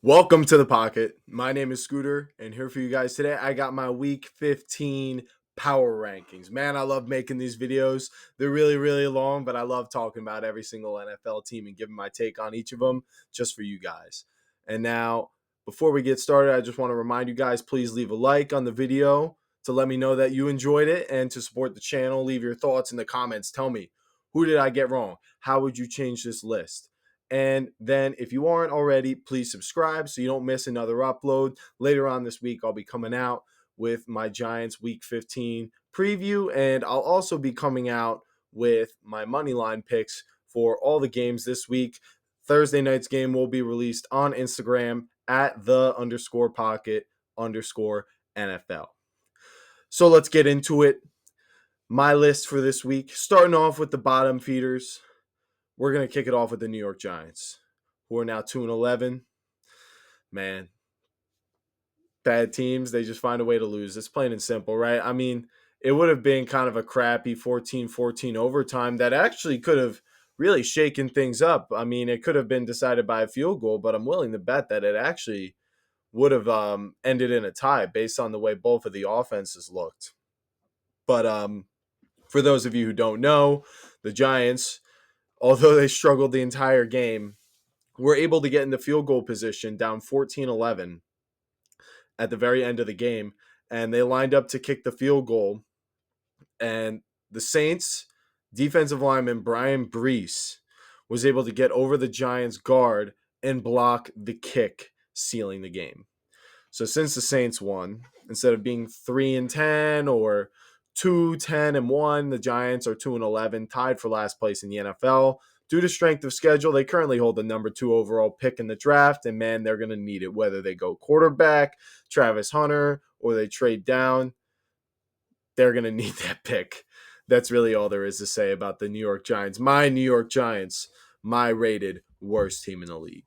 Welcome to the pocket. My name is Scooter, and here for you guys today. I got my week 15 power rankings. Man, I love making these videos. They're really, really long, but I love talking about every single NFL team and giving my take on each of them just for you guys. And now, before we get started, I just want to remind you guys please leave a like on the video to let me know that you enjoyed it and to support the channel. Leave your thoughts in the comments. Tell me, who did I get wrong? How would you change this list? And then, if you aren't already, please subscribe so you don't miss another upload. Later on this week, I'll be coming out with my Giants Week 15 preview, and I'll also be coming out with my Moneyline picks for all the games this week. Thursday night's game will be released on Instagram at the_pocket_NFL. So let's get into it. My list for this week, starting off with the bottom feeders. We're going to kick it off with the New York Giants, who are now 2-11. Man, bad teams, they just find a way to lose. It's plain and simple, right? I mean, it would have been kind of a crappy 14-14 overtime that actually could have really shaken things up. I mean, it could have been decided by a field goal, but I'm willing to bet that it actually would have ended in a tie based on the way both of the offenses looked. But for those of you who don't know, the Giants, although they struggled the entire game, were able to get into field goal position down 14-11 at the very end of the game, and they lined up to kick the field goal. And the Saints defensive lineman Brian Brees was able to get over the Giants guard and block the kick, sealing the game. So since the Saints won, instead of being 3-10 or 2-10-1, the Giants are 2-11, tied for last place in the NFL. Due to strength of schedule, they currently hold the number 2 overall pick in the draft, and man, they're going to need it, whether they go quarterback, Travis Hunter, or they trade down. They're going to need that pick. That's really all there is to say about the New York Giants. My New York Giants, my rated worst team in the league.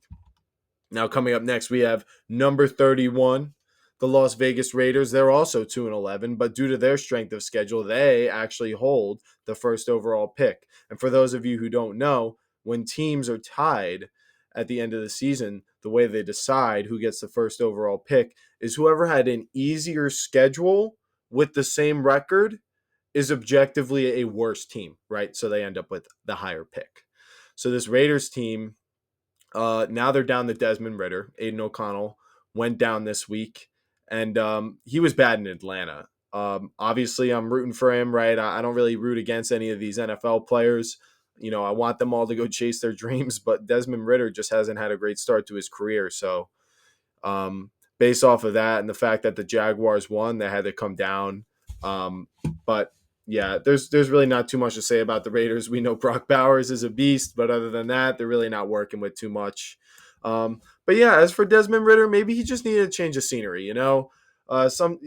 Now, coming up next, we have number 31, the Las Vegas Raiders. They're also 2-11, but due to their strength of schedule, they actually hold the first overall pick. And for those of you who don't know, when teams are tied at the end of the season, the way they decide who gets the first overall pick is whoever had an easier schedule with the same record is objectively a worse team, right? So they end up with the higher pick. So this Raiders team, now they're down to Desmond Ridder. Aiden O'Connell went down this week, and he was bad in Atlanta. Obviously, I'm rooting for him, right? I don't really root against any of these NFL players. You know, I want them all to go chase their dreams, but Desmond Ridder just hasn't had a great start to his career. So based off of that and the fact that the Jaguars won, they had to come down. But yeah, there's really not too much to say about the Raiders. We know Brock Bowers is a beast, but other than that, they're really not working with too much. But yeah, as for Desmond Ridder, maybe he just needed a change of scenery. You know, some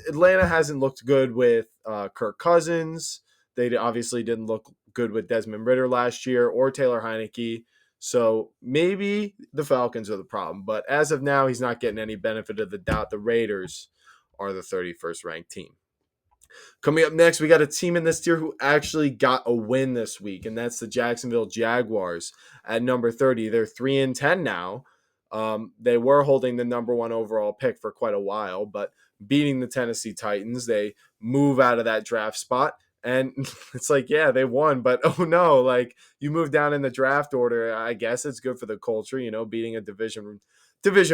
Atlanta hasn't looked good with Kirk Cousins. They obviously didn't look good with Desmond Ridder last year or Taylor Heineke. So maybe the Falcons are the problem. But as of now, he's not getting any benefit of the doubt. The Raiders are the 31st ranked team. Coming up next, we got a team in this tier who actually got a win this week, and that's the Jacksonville Jaguars at number 30. They're 3-10 now. They were holding the number 1 overall pick for quite a while, but beating the Tennessee Titans, they move out of that draft spot. And it's like, yeah, they won, but oh no, like you move down in the draft order. I guess it's good for the culture, you know, beating a division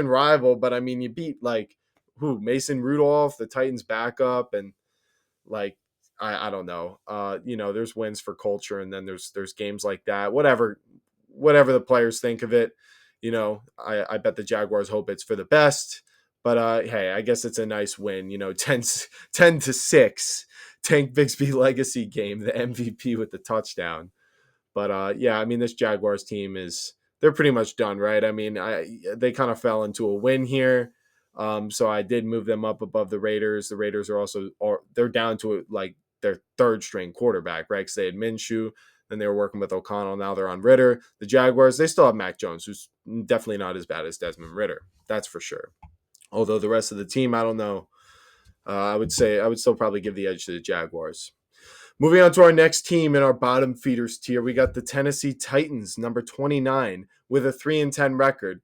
rival. But I mean, you beat like Mason Rudolph, the Titans backup, and like I don't know. You know, there's wins for culture, and then there's games like that. Whatever the players think of it, you know, I bet the Jaguars hope it's for the best. But hey, I guess it's a nice win. You know, 10-6, Tank Bigsby legacy game, the MVP with the touchdown. But yeah, I mean, this Jaguars team they're pretty much done, right? I mean, they kind of fell into a win here. So I did move them up above the Raiders. The Raiders they're down to like their third string quarterback, right? Because they had Minshew, then they were working with O'Connell. Now they're on Ridder. The Jaguars, they still have Mac Jones, who's definitely not as bad as Desmond Ridder. That's for sure. Although the rest of the team, I don't know. I would still probably give the edge to the Jaguars. Moving on to our next team in our bottom feeders tier, we got the Tennessee Titans, number 29, with a 3-10 record.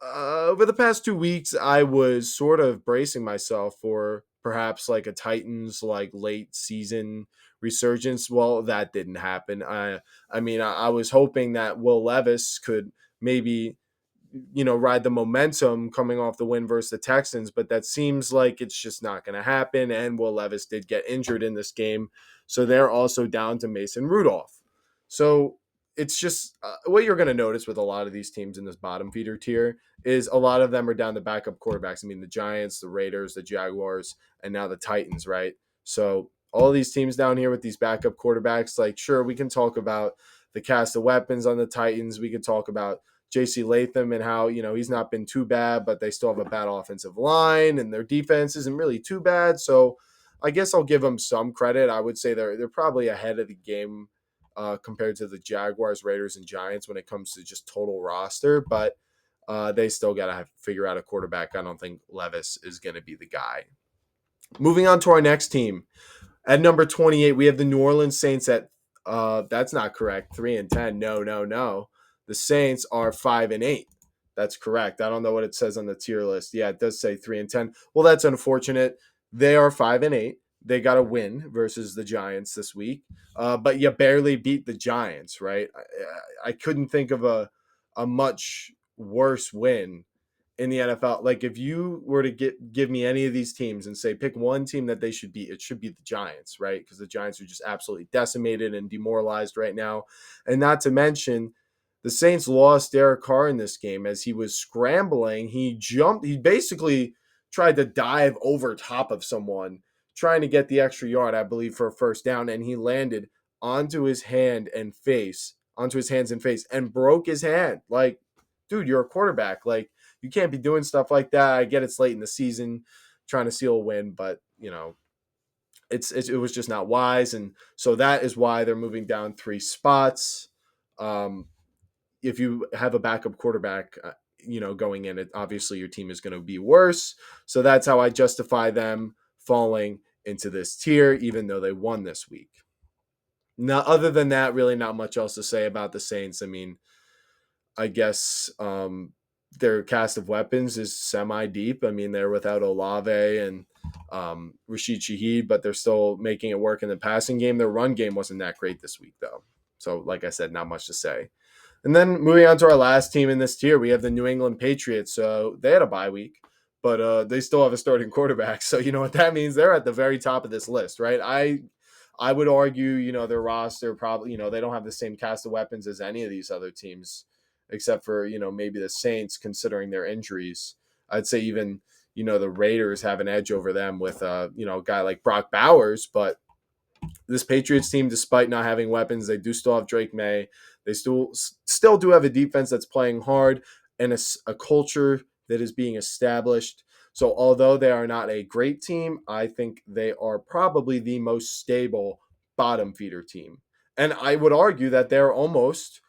Over the past 2 weeks, I was sort of bracing myself for perhaps like a Titans like late season resurgence. Well, that didn't happen. I was hoping that Will Levis could maybe ride the momentum coming off the win versus the Texans, but that seems like it's just not going to happen. And Will Levis did get injured in this game, so they're also down to Mason Rudolph. So it's just what you're going to notice with a lot of these teams in this bottom feeder tier is a lot of them are down to backup quarterbacks. I mean, the Giants, the Raiders, the Jaguars, and now the Titans, right? So all these teams down here with these backup quarterbacks, like, sure, we can talk about the cast of weapons on the Titans. We can talk about JC Latham and how, he's not been too bad, but they still have a bad offensive line and their defense isn't really too bad. So I guess I'll give them some credit. I would say they're probably ahead of the game compared to the Jaguars, Raiders, and Giants when it comes to just total roster, but they still got to figure out a quarterback. I don't think Levis is going to be the guy. Moving on to our next team. At number 28, we have the New Orleans Saints at that's not correct. 3-10. No. The Saints are 5-8. That's correct. I don't know what it says on the tier list. Yeah, it does say 3-10. Well, that's unfortunate. They are 5-8. They got a win versus the Giants this week, but you barely beat the Giants, right? I couldn't think of a much worse win in the NFL. Like, if you were to give me any of these teams and say pick one team that they should beat, it should be the Giants, right? Because the Giants are just absolutely decimated and demoralized right now. And not to mention, the Saints lost Derek Carr in this game as he was scrambling. He basically tried to dive over top of someone, trying to get the extra yard, I believe, for a first down, and he landed onto his hands and face, and broke his hand. Like, dude, you're a quarterback. Like, you can't be doing stuff like that. I get it's late in the season, trying to seal a win, but it was just not wise, and so that is why they're moving down 3 spots. If you have a backup quarterback, going in, it obviously your team is going to be worse. So that's how I justify them falling into this tier, even though they won this week. Now, other than that, really not much else to say about the Saints. I mean, I guess their cast of weapons is semi-deep. I mean, they're without Olave and Rashid Shaheed, but they're still making it work in the passing game. Their run game wasn't that great this week, though. So, like I said, not much to say. And then moving on to our last team in this tier, we have the New England Patriots. So they had a bye week, but they still have a starting quarterback. So you know what that means? They're at the very top of this list, right? I would argue, their roster probably, they don't have the same cast of weapons as any of these other teams, except for, maybe the Saints, considering their injuries. I'd say even, the Raiders have an edge over them with, a guy like Brock Bowers. But this Patriots team, despite not having weapons, they do still have Drake May. They still do have a defense that's playing hard and a culture that is being established. So although they are not a great team, I think they are probably the most stable bottom feeder team. And I would argue that they're almost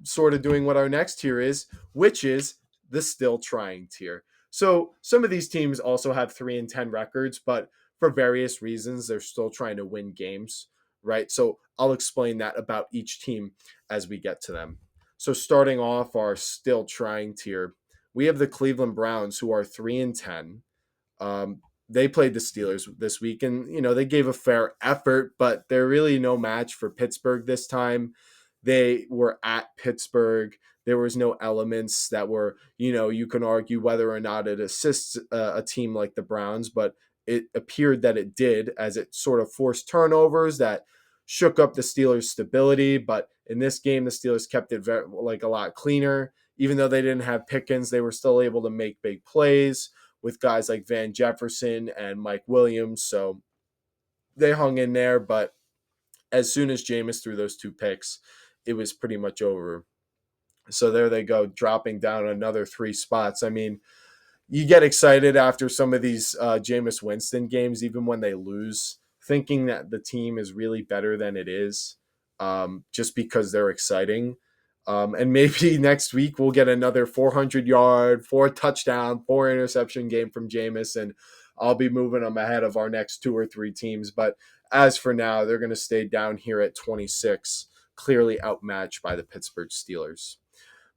sort of doing what our next tier is, which is the still trying tier. So some of these teams also have 3-10 records, but for various reasons, they're still trying to win games, right? So I'll explain that about each team as we get to them. So starting off our still trying tier, we have the Cleveland Browns, who are 3-10. They played the Steelers this week, and they gave a fair effort, but they're really no match for Pittsburgh this time. They were at Pittsburgh. There was no elements that were, you can argue whether or not it assists a team like the Browns, but it appeared that it did, as it sort of forced turnovers that shook up the Steelers' stability. But in this game, the Steelers kept it a lot cleaner. Even though they didn't have Pickens, they were still able to make big plays with guys like Van Jefferson and Mike Williams. So they hung in there. But as soon as Jameis threw those 2 picks, it was pretty much over. So there they go, dropping down another 3 spots. I mean, you get excited after some of these Jameis Winston games, even when they lose, thinking that the team is really better than it is, just because they're exciting. And maybe next week we'll get another 400-yard, 4-touchdown, 4-interception game from Jameis, and I'll be moving them ahead of our next 2 or 3 teams. But as for now, they're going to stay down here at 26, clearly outmatched by the Pittsburgh Steelers.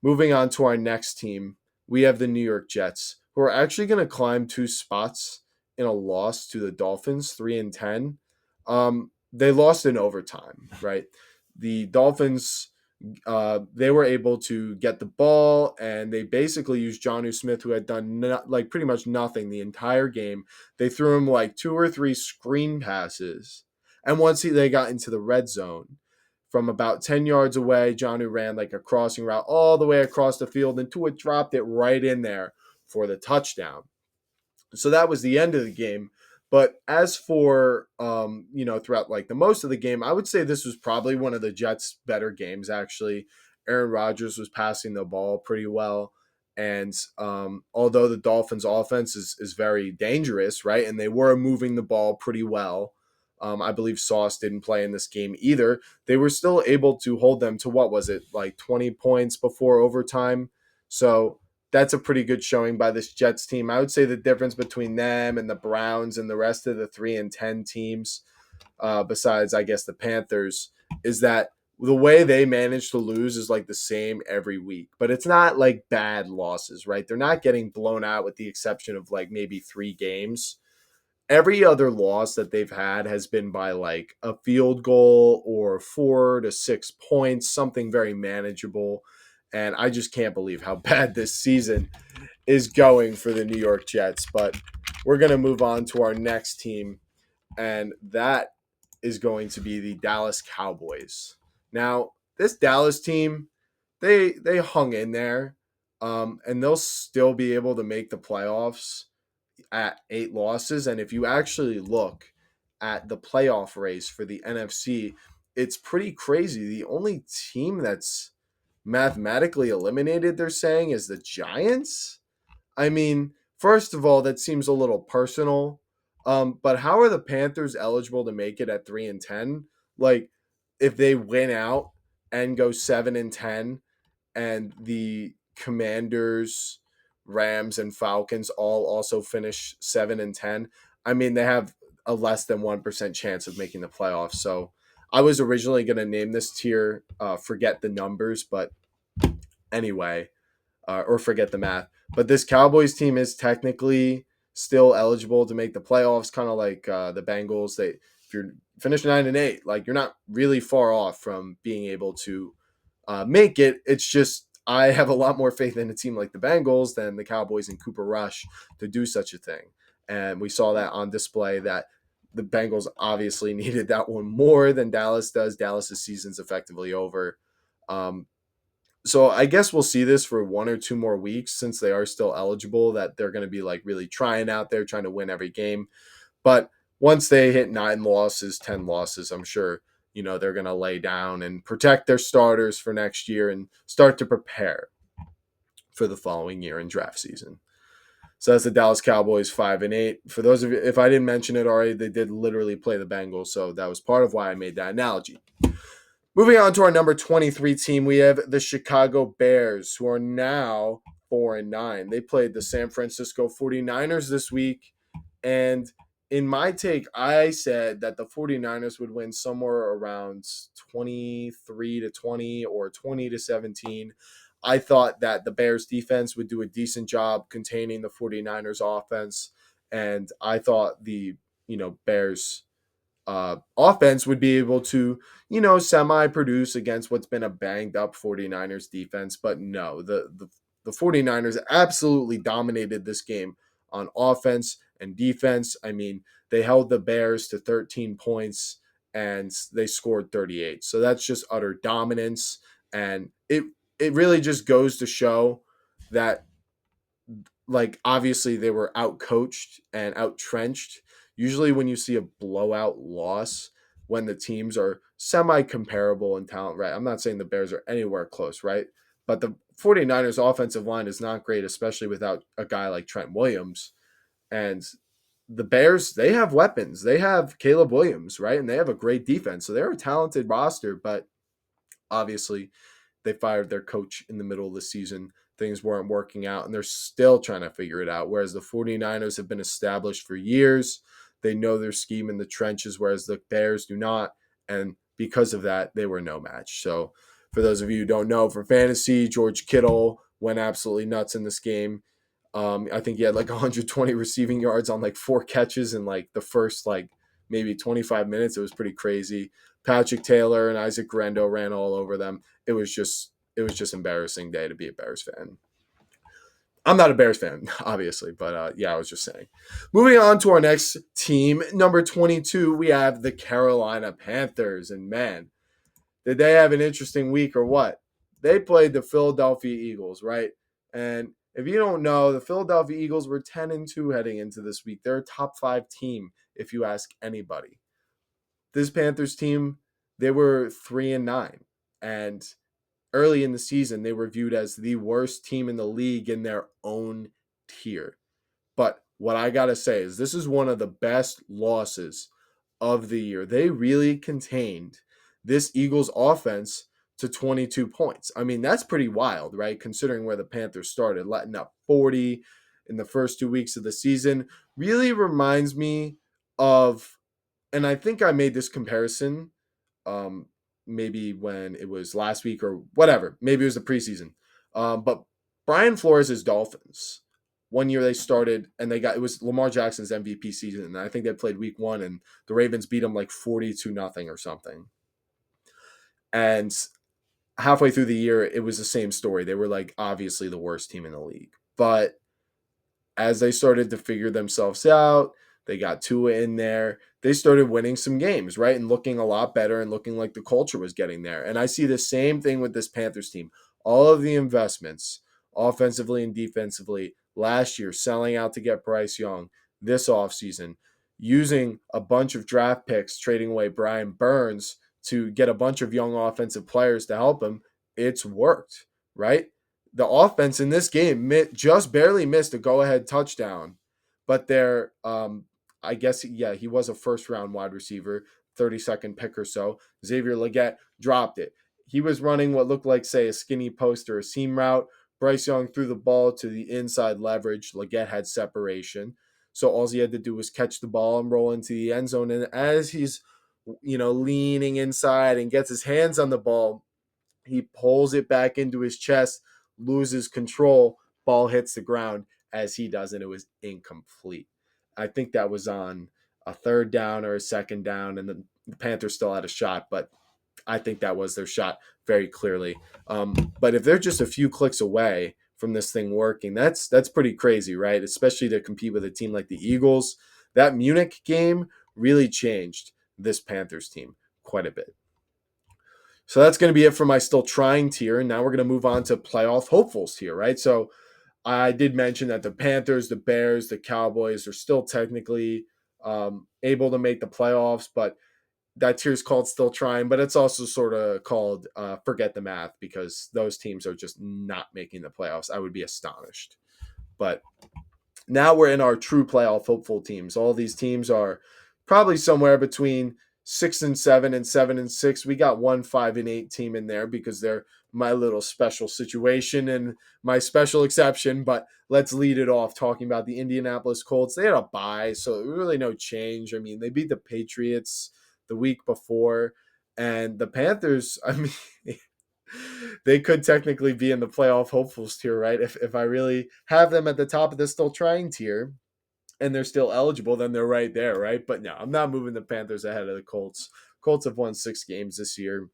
Moving on to our next team, we have the New York Jets, who are actually going to climb 2 spots in a loss to the Dolphins, 3-10. They lost in overtime, right? The Dolphins, they were able to get the ball, and they basically used Jonnu Smith, who had done pretty much nothing the entire game. They threw him like 2 or 3 screen passes, and once they got into the red zone, from about 10 yards away, Jonnu ran like a crossing route all the way across the field, and Tua dropped it right in there for the touchdown. So that was the end of the game. But as for throughout like the most of the game, I would say this was probably one of the Jets' better games. Actually, Aaron Rodgers was passing the ball pretty well, and although the Dolphins' offense is very dangerous, right, and they were moving the ball pretty well. I believe Sauce didn't play in this game either. They were still able to hold them to, what was it, like 20 points before overtime. So that's a pretty good showing by this Jets team. I would say the difference between them and the Browns and the rest of the 3-10 teams, besides, I guess, the Panthers, is that the way they manage to lose is like the same every week. But it's not like bad losses, right? They're not getting blown out with the exception of like maybe 3 games. Every other loss that they've had has been by like a field goal or 4 to 6 points, something very manageable. And I just can't believe how bad this season is going for the New York Jets. But we're going to move on to our next team, and that is going to be the Dallas Cowboys. Now, this Dallas team, they hung in there, and they'll still be able to make the playoffs at 8 losses. And if you actually look at the playoff race for the NFC, it's pretty crazy. The only team that's mathematically eliminated, they're saying, is the Giants. I mean, first of all, that seems a little personal. But how are the Panthers eligible to make it at 3-10? Like, if they win out and go 7-10, and the Commanders, Rams, and Falcons all also finish 7-10, I mean, they have a less than 1% chance of making the playoffs. So I was originally going to name this tier Forget the Numbers, but anyway, or Forget the Math. But this Cowboys team is technically still eligible to make the playoffs, kind of like the Bengals. If you're finish 9-8, like, you're not really far off from being able to make it. It's just I have a lot more faith in a team like the Bengals than the Cowboys and Cooper Rush to do such a thing. And we saw that on display, that the Bengals obviously needed that one more than Dallas does. Dallas's season's effectively over. So I guess we'll see this for 1 or 2 more weeks, since they are still eligible, that they're going to be like really trying out there, trying to win every game. But once they hit 9 losses, 10 losses, I'm sure, they're going to lay down and protect their starters for next year and start to prepare for the following year in draft season. So that's the Dallas Cowboys 5-8. For those of you, if I didn't mention it already, they did literally play the Bengals. So that was part of why I made that analogy. Moving on to our number 23 team, we have the Chicago Bears, who are now 4-9. They played the San Francisco 49ers this week. And in my take, I said that the 49ers would win somewhere around 23-20 or 20-17. I thought that the Bears defense would do a decent job containing the 49ers offense. And I thought the, Bears offense would be able to, semi-produce against what's been a banged-up 49ers defense. But no, the 49ers absolutely dominated this game on offense and defense. I mean, they held the Bears to 13 points, and they scored 38. So that's just utter dominance. And it really just goes to show that, like, obviously they were outcoached and outtrenched. Usually when you see a blowout loss, when the teams are semi-comparable in talent, right? I'm not saying the Bears are anywhere close, right? But the 49ers offensive line is not great, especially without a guy like Trent Williams. And the Bears, they have weapons. They have Caleb Williams, right? And they have a great defense. So they're a talented roster, but obviously they fired their coach in the middle of the season. Things weren't working out, and they're still trying to figure it out. Whereas the 49ers have been established for years. They know their scheme in the trenches, whereas the Bears do not. And because of that, they were no match. So for those of you who don't know, for fantasy, George Kittle went absolutely nuts in this game. I think he had like 120 receiving yards on like 4 catches in like the first like maybe 25 minutes. It was pretty crazy. Patrick Taylor and Isaac Grendo ran all over them. It was just embarrassing day to be a Bears fan. I'm not a Bears fan, obviously, but yeah, I was just saying. Moving on to our next team, number 22, we have the Carolina Panthers. And man, did they have an interesting week or what? They played the Philadelphia Eagles, right? And if you don't know, the Philadelphia Eagles were 10-2 heading into this week. They're a top 5 team, if you ask anybody. This Panthers team, they were 3-9. And early in the season, they were viewed as the worst team in the league in their own tier. But what I got to say is this is one of the best losses of the year. They really contained this Eagles offense to 22 points. I mean, that's pretty wild, right? Considering where the Panthers started, letting up 40 in the first 2 weeks of the season. Really reminds me of, and I think I made this comparison um, maybe when it was last week or whatever. Maybe it was the preseason. But Brian Flores' Dolphins. One year they started and it was Lamar Jackson's MVP season. And I think they played week 1 and the Ravens beat them like 42-0 or something. And halfway through the year, it was the same story. They were like obviously the worst team in the league. But as they started to figure themselves out, they got Tua in there. They started winning some games, right? And looking a lot better and looking like the culture was getting there. And I see the same thing with this Panthers team. All of the investments, offensively and defensively, last year, selling out to get Bryce Young, this offseason, using a bunch of draft picks, trading away Brian Burns to get a bunch of young offensive players to help him, it's worked, right? The offense in this game just barely missed a go-ahead touchdown, but I guess, yeah, he was a first-round wide receiver, 32nd pick or so. Xavier Legette dropped it. He was running what looked like, say, a skinny post or a seam route. Bryce Young threw the ball to the inside leverage. Legette had separation. So all he had to do was catch the ball and roll into the end zone. And as he's, leaning inside and gets his hands on the ball, he pulls it back into his chest, loses control, ball hits the ground as he does, and it was incomplete. I think that was on a third down or a second down, and the Panthers still had a shot, but I think that was their shot very clearly. But if they're just a few clicks away from this thing working, that's pretty crazy, right? Especially to compete with a team like the Eagles. That Munich game really changed this Panthers team quite a bit. So that's going to be it for my still trying tier. And now we're going to move on to playoff hopefuls tier, right? So I did mention that the Panthers, the Bears, the Cowboys are still technically able to make the playoffs, but that tier is called still trying, but it's also sort of called forget the math because those teams are just not making the playoffs. I would be astonished. But now we're in our true playoff hopeful teams. All these teams are probably somewhere between 6-7 and 7-6. We got 1 5-8 team in there because they're my little special situation and my special exception. But let's lead it off talking about the Indianapolis Colts. They had a bye, so really no change. I mean, they beat the Patriots the week before, and the Panthers, I mean, they could technically be in the playoff hopefuls tier, right? If I really have them at the top of the still trying tier and they're still eligible, then they're right there, right? But no, I'm not moving the Panthers ahead of the Colts. Colts have won 6 games this year,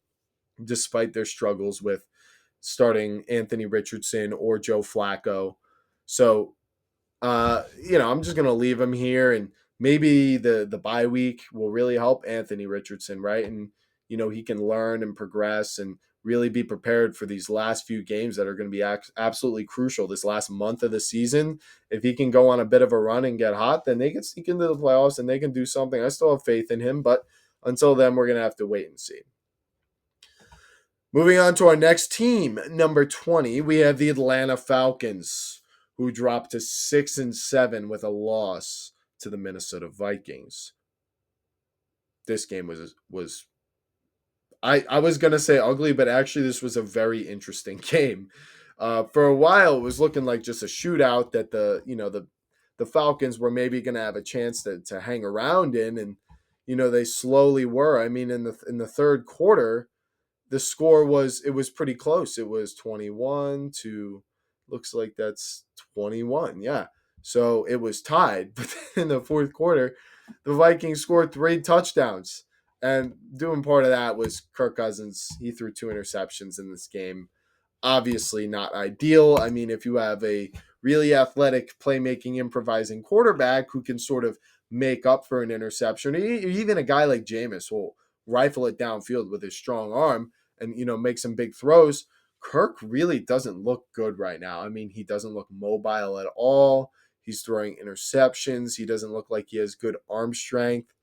despite their struggles with starting Anthony Richardson or Joe Flacco. So, I'm just gonna leave him here, and maybe the bye week will really help Anthony Richardson, right? And he can learn and progress and really be prepared for these last few games that are going to be absolutely crucial this last month of the season. If he can go on a bit of a run and get hot, then they can sneak into the playoffs and they can do something. I still have faith in him, but until then, we're going to have to wait and see. Moving on to our next team, number 20, we have the Atlanta Falcons, who dropped to 6-7 with a loss to the Minnesota Vikings. This game was I was gonna say ugly, but actually this was a very interesting game. For a while, it was looking like just a shootout that the Falcons were maybe gonna have a chance to hang around in, and they slowly were. I mean, in the third quarter, the score was pretty close. It was 21-10 Looks like that's 21. Yeah. So it was tied. But then in the fourth quarter, the Vikings scored 3 touchdowns. And doing part of that was Kirk Cousins. He threw 2 interceptions in this game. Obviously not ideal. I mean, if you have a really athletic, playmaking, improvising quarterback who can sort of make up for an interception, even a guy like Jameis will rifle it downfield with his strong arm and, make some big throws. Kirk really doesn't look good right now. I mean, he doesn't look mobile at all. He's throwing interceptions. He doesn't look like he has good arm strength.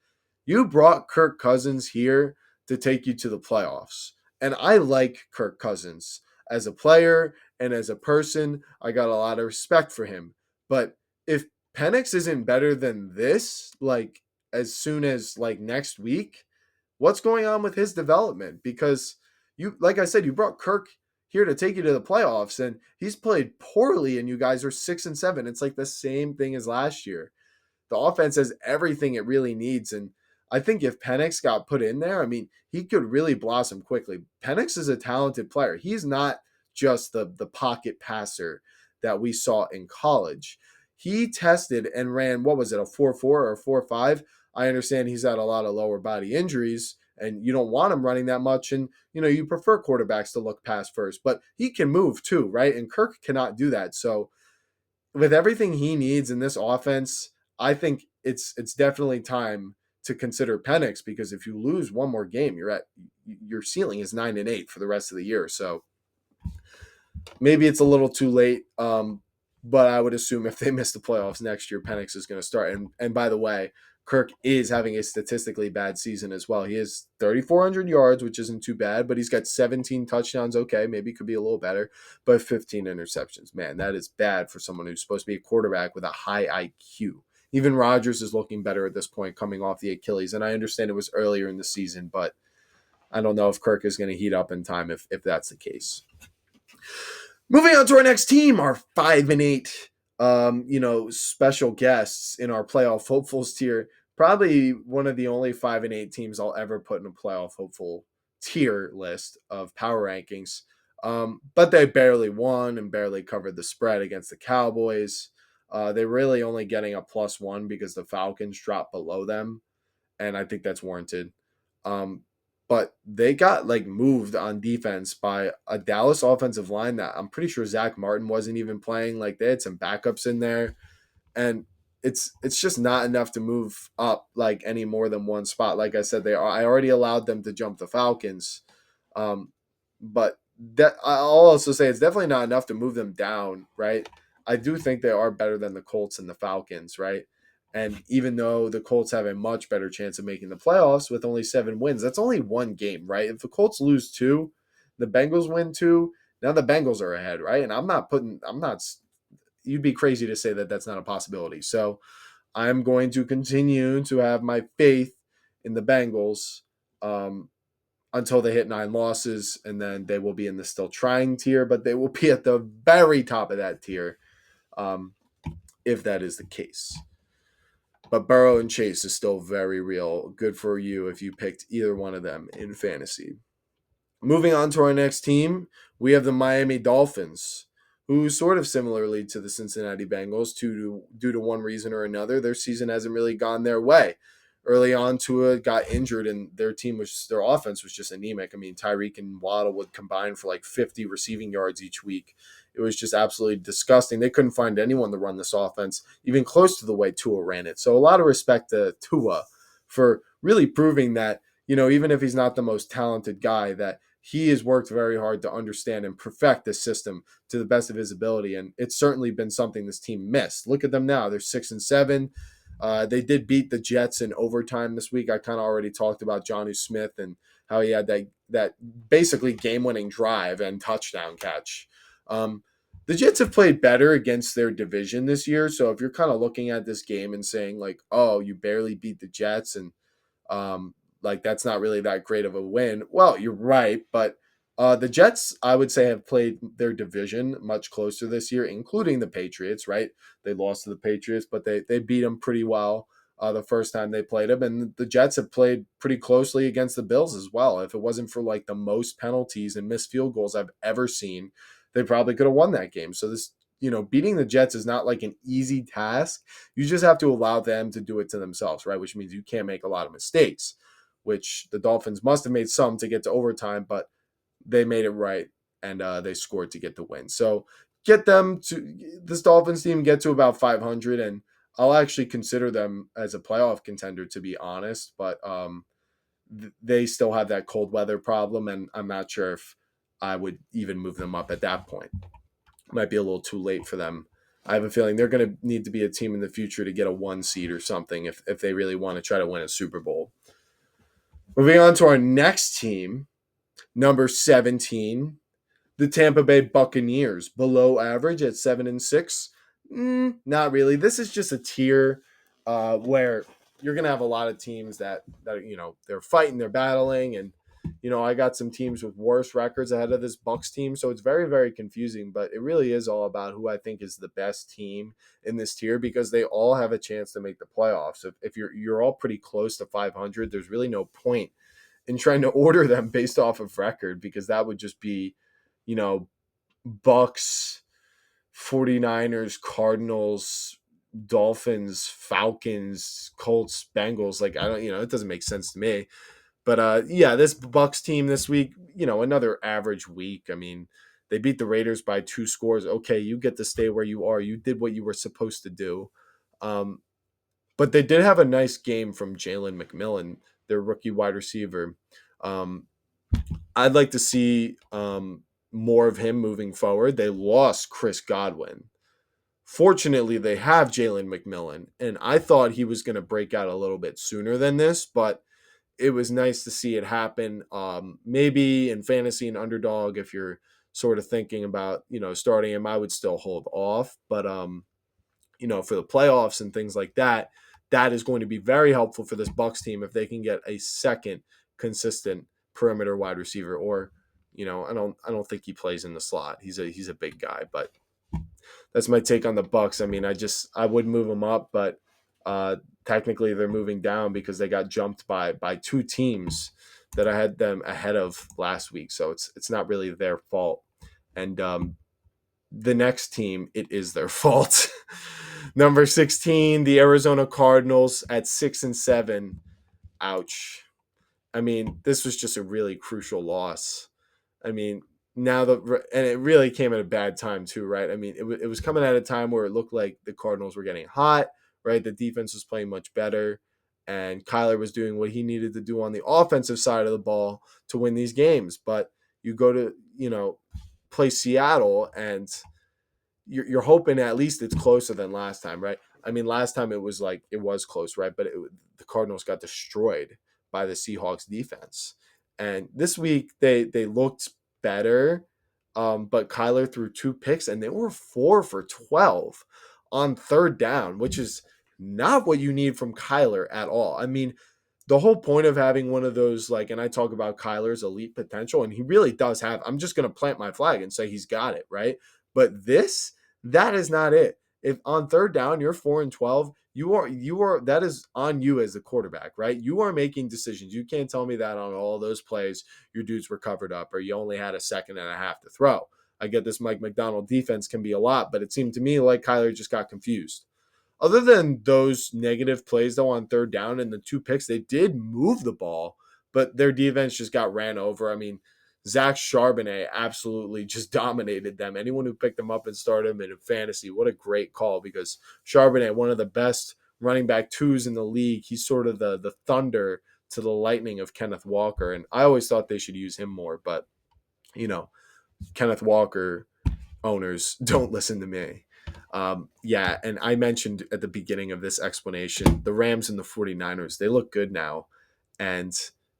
You brought Kirk Cousins here to take you to the playoffs. And I like Kirk Cousins as a player and as a person. I got a lot of respect for him. But if Penix isn't better than this, like as soon as like next week, what's going on with his development? Because you, like I said, you brought Kirk here to take you to the playoffs and he's played poorly and you guys are 6-7. It's like the same thing as last year. The offense has everything it really needs. And I think if Penix got put in there, I mean, he could really blossom quickly. Penix is a talented player. He's not just the pocket passer that we saw in college. He tested and ran, what was it, a 4.4 or a 4.5? I understand he's had a lot of lower body injuries and you don't want him running that much. And, you prefer quarterbacks to look pass first, but he can move too, right? And Kirk cannot do that. So with everything he needs in this offense, I think it's definitely time to consider Penix, because if you lose one more game, your ceiling is 9-8 for the rest of the year. So maybe it's a little too late, but I would assume if they miss the playoffs next year, Penix is going to start. And by the way, Kirk is having a statistically bad season as well. He has 3,400 yards, which isn't too bad, but he's got 17 touchdowns. Okay, maybe it could be a little better, but 15 interceptions. Man, that is bad for someone who's supposed to be a quarterback with a high IQ. Even Rodgers is looking better at this point coming off the Achilles, and I understand it was earlier in the season, but I don't know if Kirk is going to heat up in time if that's the case. Moving on to our next team, our 5-8 special guests in our playoff hopefuls tier. Probably one of the only 5-8 teams I'll ever put in a playoff hopeful tier list of power rankings. But they barely won and barely covered the spread against the Cowboys. They're really only getting a +1 because the Falcons dropped below them, and I think that's warranted. But they got moved on defense by a Dallas offensive line that I'm pretty sure Zach Martin wasn't even playing. They had some backups in there, and it's just not enough to move up any more than one spot. Like I said, I already allowed them to jump the Falcons, but that I'll also say it's definitely not enough to move them down. Right? I do think they are better than the Colts and the Falcons. Right? And even though the Colts have a much better chance of making the playoffs with only 7 wins, that's only one game, right? If the Colts lose 2, the Bengals win 2, now the Bengals are ahead, right? And you'd be crazy to say that that's not a possibility. So I'm going to continue to have my faith in the Bengals until they hit 9 losses, and then they will be in the still trying tier, but they will be at the very top of that tier if that is the case. But Burrow and Chase is still very real. Good for you if you picked either one of them in fantasy. Moving on to our next team, we have the Miami Dolphins, who sort of similarly to the Cincinnati Bengals, due to one reason or another, their season hasn't really gone their way. Early on, Tua got injured, and their offense was just anemic. I mean, Tyreek and Waddle would combine for 50 receiving yards each week. It was just absolutely disgusting. They couldn't find anyone to run this offense, even close to the way Tua ran it. So a lot of respect to Tua for really proving that, even if he's not the most talented guy, that he has worked very hard to understand and perfect this system to the best of his ability. And it's certainly been something this team missed. Look at them now. They're 6-7. They did beat the Jets in overtime this week. I kind of already talked about Jonnu Smith and how he had that basically game-winning drive and touchdown catch. The Jets have played better against their division this year. So if you're kind of looking at this game and saying oh, you barely beat the Jets and that's not really that great of a win. Well, you're right. But the Jets, I would say, have played their division much closer this year, including the Patriots, right? They lost to the Patriots, but they beat them pretty well the first time they played them. And the Jets have played pretty closely against the Bills as well. If it wasn't for the most penalties and missed field goals I've ever seen they probably could have won that game. So this, beating the Jets is not like an easy task. You just have to allow them to do it to themselves, right? Which means you can't make a lot of mistakes, which the Dolphins must have made some to get to overtime, but they made it right, and they scored to get the win. So this Dolphins team get to about 500, and I'll actually consider them as a playoff contender, to be honest. But they still have that cold weather problem, and I'm not sure if I would even move them up at that point. Might be a little too late for them. I have a feeling they're going to need to be a team in the future to get a 1 seed or something if they really want to try to win a Super Bowl. Moving on to our next team, number 17, the Tampa Bay Buccaneers, below average at 7-6. Not really. This is just a tier where you're going to have a lot of teams that they're fighting, they're battling, and I got some teams with worse records ahead of this Bucs team, so it's very, very confusing. But it really is all about who I think is the best team in this tier, because they all have a chance to make the playoffs. If you're all pretty close to 500, there's really no point in trying to order them based off of record, because that would just be, Bucs, 49ers, Cardinals, Dolphins, Falcons, Colts, Bengals. Like, I don't, it doesn't make sense to me. But this Bucs team this week, another average week. I mean, they beat the Raiders by 2 scores. Okay, you get to stay where you are. You did what you were supposed to do. But they did have a nice game from Jalen McMillan, their rookie wide receiver. I'd like to see more of him moving forward. They lost Chris Godwin. Fortunately, they have Jalen McMillan, and I thought he was going to break out a little bit sooner than this, but it was nice to see it happen. Maybe in fantasy and underdog, if you're sort of thinking about, starting him, I would still hold off. But, for the playoffs and things like that, that is going to be very helpful for this Bucs team if they can get a second consistent perimeter wide receiver. Or, I don't think he plays in the slot. He's a big guy, but that's my take on the Bucs. I mean, I would move them up, but technically they're moving down because they got jumped by 2 teams that I had them ahead of last week. So it's not really their fault. And the next team, it is their fault. Number 16, the Arizona Cardinals at 6-7. Ouch. I mean, this was just a really crucial loss. I mean, and it really came at a bad time too, right? I mean, it was coming at a time where it looked like the Cardinals were getting hot, right? The defense was playing much better, and Kyler was doing what he needed to do on the offensive side of the ball to win these games. But you go to, play Seattle, and you're hoping at least it's closer than last time, right? I mean, last time it was close, right? But the Cardinals got destroyed by the Seahawks defense. And this week they looked better, but Kyler threw 2 picks, and they were 4 for 12 on 3rd down, which is not what you need from Kyler at all. I mean, the whole point of having one of those, and I talk about Kyler's elite potential, and he really does have, I'm just going to plant my flag and say he's got it, right? But that is not it. If on 3rd down, you're 4 and 12, you are, that is on you as the quarterback, right? You are making decisions. You can't tell me that on all those plays, your dudes were covered up or you only had a second and a half to throw. I get this Mike McDonald defense can be a lot, but it seemed to me like Kyler just got confused. Other than those negative plays, though, on 3rd down and the 2 picks, they did move the ball, but their defense just got ran over. I mean, Zach Charbonnet absolutely just dominated them. Anyone who picked him up and started him in fantasy, what a great call, because Charbonnet, one of the best running back 2s in the league, he's sort of the thunder to the lightning of Kenneth Walker, and I always thought they should use him more, but, Kenneth Walker owners don't listen to me. And I mentioned at the beginning of this explanation, the Rams and the 49ers, they look good now. And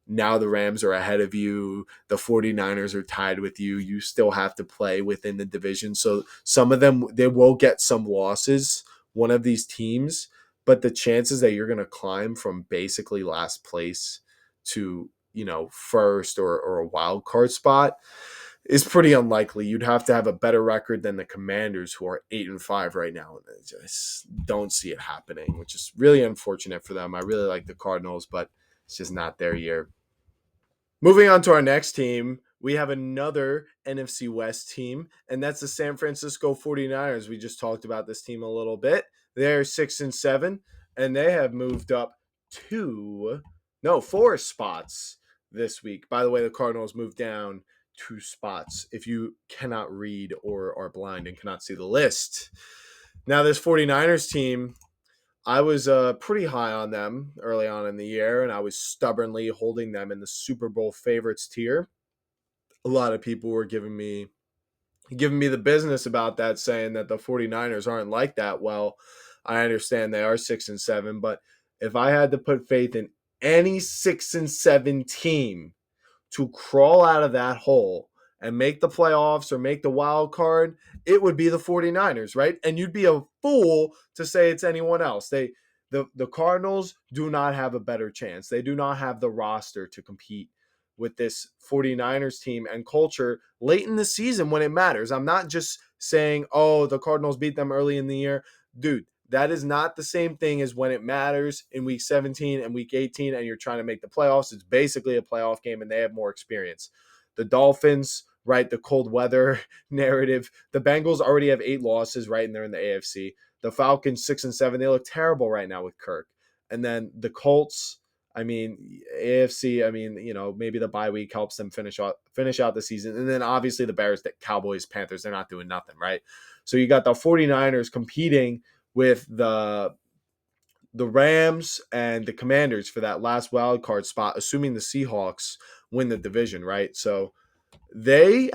now the Rams are ahead of you. The 49ers are tied with you. You still have to play within the division. So some of them, they will get some losses, one of these teams, but the chances that you're going to climb from basically last place to, first or a wild card spot is pretty unlikely. You'd have to have a better record than the Commanders, who are 8-5 right now. And I just don't see it happening, which is really unfortunate for them. I really like the Cardinals, but it's just not their year. Moving on to our next team, we have another NFC West team, and that's the San Francisco 49ers. We just talked about this team a little bit. They're 6-7, and they have moved up 4 spots this week. By the way, the Cardinals moved down 2 spots if you cannot read or are blind and cannot see the list. Now, this 49ers team, I was pretty high on them early on in the year, and I was stubbornly holding them in the Super Bowl favorites tier. A lot of people were giving me the business about that, saying that the 49ers aren't like that. Well, I understand they are 6-7, but if I had to put faith in any 6-7 team to crawl out of that hole and make the playoffs or make the wild card, it would be the 49ers, right? And you'd be a fool to say it's anyone else. The Cardinals do not have a better chance. They do not have the roster to compete with this 49ers team and culture late in the season when it matters. I'm not just saying, oh, the Cardinals beat them early in the year. Dude, that is not the same thing as when it matters in week 17 and week 18 and you're trying to make the playoffs. It's basically a playoff game and they have more experience. The Dolphins, right, the cold weather narrative. The Bengals already have 8 losses, right, and they're in the AFC. The Falcons 6-7. They look terrible right now with Kirk. And then the Colts, AFC, maybe the bye week helps them finish out the season. And then obviously the Bears, the Cowboys, Panthers, they're not doing nothing, right? So you got the 49ers competing with the Rams and the Commanders for that last wild card spot, assuming the Seahawks win the division, right? So the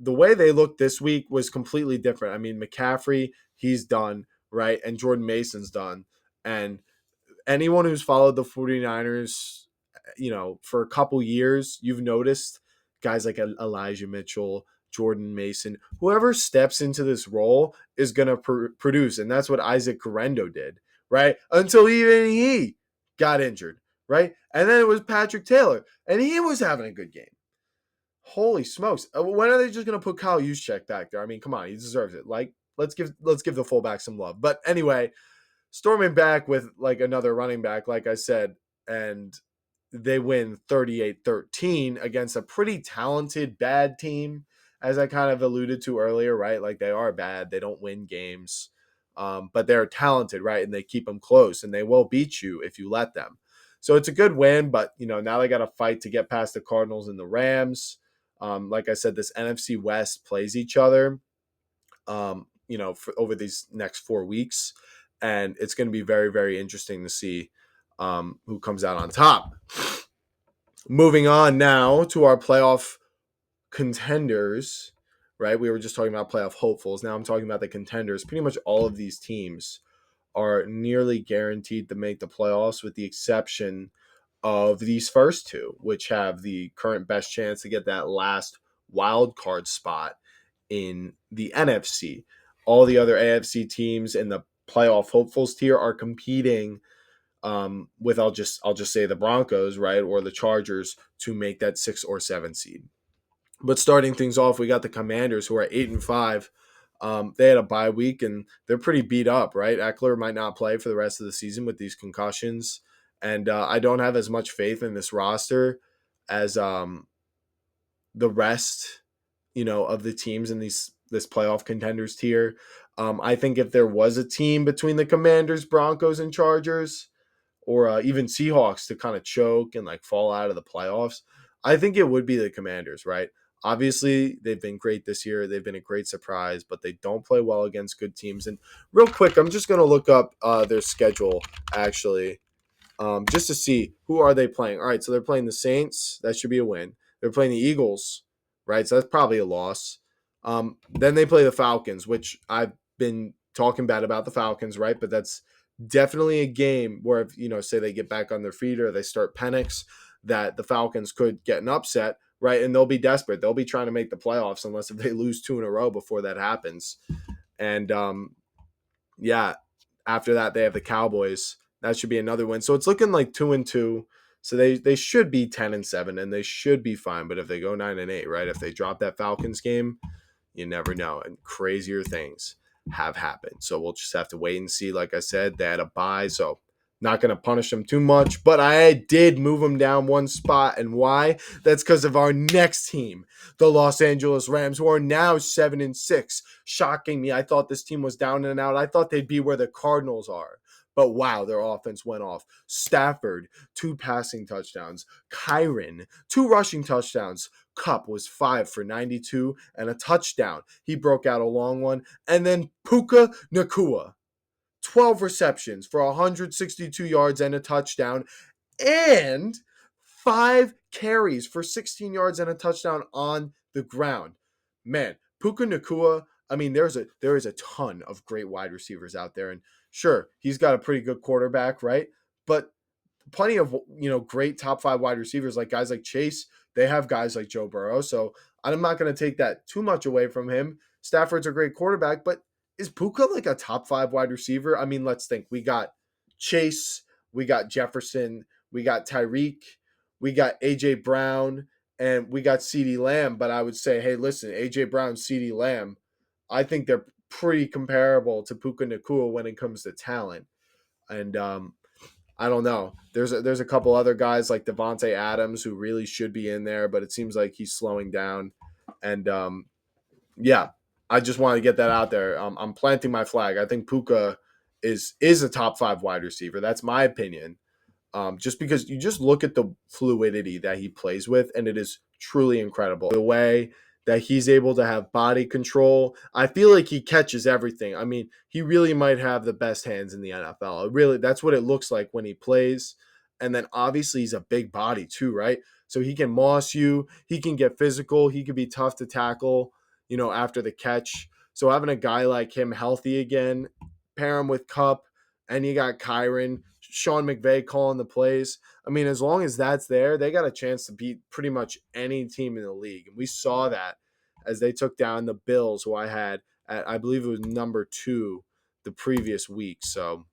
way they looked this week was completely different. McCaffrey, he's done, right? And Jordan Mason's done. And anyone who's followed the 49ers, for a couple years, you've noticed guys like Elijah Mitchell, Jordan Mason, whoever steps into this role is going to produce. And that's what Isaac Guerrero did, right? Until even he got injured, right? And then it was Patrick Taylor, and he was having a good game. Holy smokes. When are they just going to put Kyle Juszczyk back there? Come on, he deserves it. Like, let's give the fullback some love. But anyway, storming back with like another running back, like I said, and they win 38-13 against a pretty talented, bad team, as I kind of alluded to earlier, right? Like, they are bad. They don't win games, but they're talented, right? And they keep them close, and they will beat you if you let them. So it's a good win, but, now they got to fight to get past the Cardinals and the Rams. Like I said, this NFC West plays each other, for over these next 4 weeks. And it's going to be very, very interesting to see who comes out on top. Moving on now to our playoff contenders, right? We were just talking about playoff hopefuls. Now I'm talking about the contenders. Pretty much all of these teams are nearly guaranteed to make the playoffs with the exception of these first two, which have the current best chance to get that last wild card spot in the NFC. All the other AFC teams in the playoff hopefuls tier are competing with I'll just say the Broncos, right, or the Chargers to make that 6 or 7 seed. But starting things off, we got the Commanders, who are 8-5. They had a bye week and they're pretty beat up, right? Eckler might not play for the rest of the season with these concussions, and I don't have as much faith in this roster as the rest, of the teams in this playoff contenders tier. I think if there was a team between the Commanders, Broncos, and Chargers, or even Seahawks to kind of choke and like fall out of the playoffs, I think it would be the Commanders, right? Obviously, they've been great this year. They've been a great surprise, but they don't play well against good teams. And real quick, I'm just going to look up their schedule, actually, just to see who are they playing. All right, so they're playing the Saints. That should be a win. They're playing the Eagles, right? So that's probably a loss. Then they play the Falcons, which I've been talking bad about the Falcons, right? But that's definitely a game where, if, say they get back on their feet or they start Penix, that the Falcons could get an upset, right? And they'll be desperate. They'll be trying to make the playoffs unless if they lose 2 in a row before that happens. And, after that, they have the Cowboys. That should be another win. So it's looking like 2-2. So they should be 10-7 and they should be fine. But if they go 9-8, right? If they drop that Falcons game, you never know. And crazier things have happened. So we'll just have to wait and see. Like I said, they had a bye. So Not going to punish him too much, but I did move him down one spot. And why? That's because of our next team, the Los Angeles Rams, who are now 7-6. Shocking me. I thought this team was down and out. I thought they'd be where the Cardinals are. But wow, their offense went off. Stafford, 2 passing touchdowns. Kyren, 2 rushing touchdowns. Kupp was 5 for 92 and a touchdown. He broke out a long one. And then Puka Nacua, 12 receptions for 162 yards and a touchdown, and 5 carries for 16 yards and a touchdown on the ground. Man, Puka Nacua, I mean, there is a ton of great wide receivers out there. And sure, he's got a pretty good quarterback, right? But plenty of, great top 5 wide receivers, like guys like Chase. They have guys like Joe Burrow. So I'm not going to take that too much away from him. Stafford's a great quarterback, but is Puka like a top 5 wide receiver? I mean, let's think. We got Chase, we got Jefferson, we got Tyreek, we got AJ Brown, and we got CeeDee Lamb. But I would say, hey, listen, AJ Brown, CeeDee Lamb, I think they're pretty comparable to Puka Nacua when it comes to talent. And I don't know. There's a couple other guys like Devontae Adams who really should be in there, but it seems like he's slowing down. And yeah, I just want to get that out there. I'm planting my flag. I think Puka is a top 5 wide receiver. That's my opinion. Just because you just look at the fluidity that he plays with, and it is truly incredible. The way that he's able to have body control. I feel like he catches everything. I mean, he really might have the best hands in the NFL. Really, that's what it looks like when he plays. And then obviously he's a big body too, right? So he can moss you. He can get physical. He can be tough to tackle, after the catch. So having a guy like him healthy again, pair him with Kupp, and you got Kyren, Sean McVay calling the plays. I mean, as long as that's there, they got a chance to beat pretty much any team in the league. And we saw that as they took down the Bills, who I had at, I believe it was number 2 the previous week. So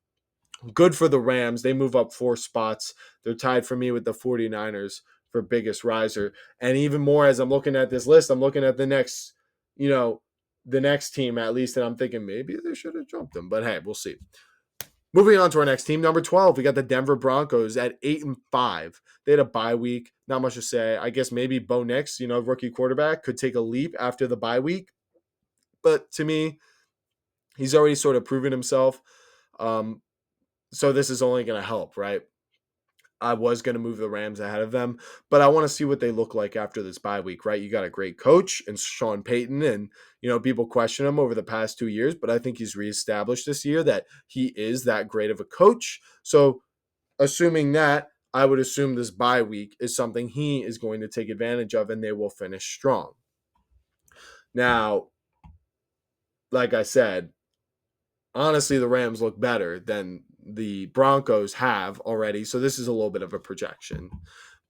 good for the Rams. They move up 4 spots. They're tied for me with the 49ers for biggest riser. And even more as I'm looking at this list, I'm looking at the next, the next team at least, and I'm thinking maybe they should have jumped them. But hey, we'll see. Moving on to our next team, number 12, we got the Denver Broncos at 8-5. They had a bye week. Not much to say. I guess maybe Bo Nix, rookie quarterback, could take a leap after the bye week. But to me, he's already sort of proven himself. So this is only going to help, right? I was going to move the Rams ahead of them, but I want to see what they look like after this bye week, right? You got a great coach and Sean Payton, and, people question him over the past 2 years, but I think he's reestablished this year that he is that great of a coach. So assuming that, I would assume this bye week is something he is going to take advantage of and they will finish strong. Now, like I said, honestly, the Rams look better than the Broncos have already. So this is a little bit of a projection.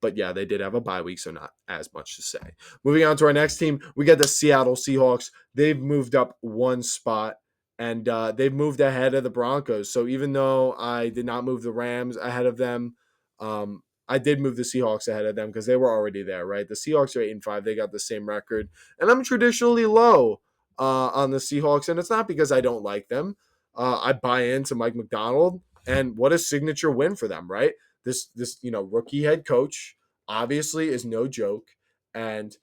But yeah, they did have a bye week, so not as much to say. Moving on to our next team, we got the Seattle Seahawks. They've moved up 1 spot, and they've moved ahead of the Broncos. So even though I did not move the Rams ahead of them, I did move the Seahawks ahead of them because they were already there, right? The Seahawks are 8-5. They got the same record. And I'm traditionally low on the Seahawks, and it's not because I don't like them. I buy into Mike McDonald, and what a signature win for them, right? This rookie head coach obviously is no joke, and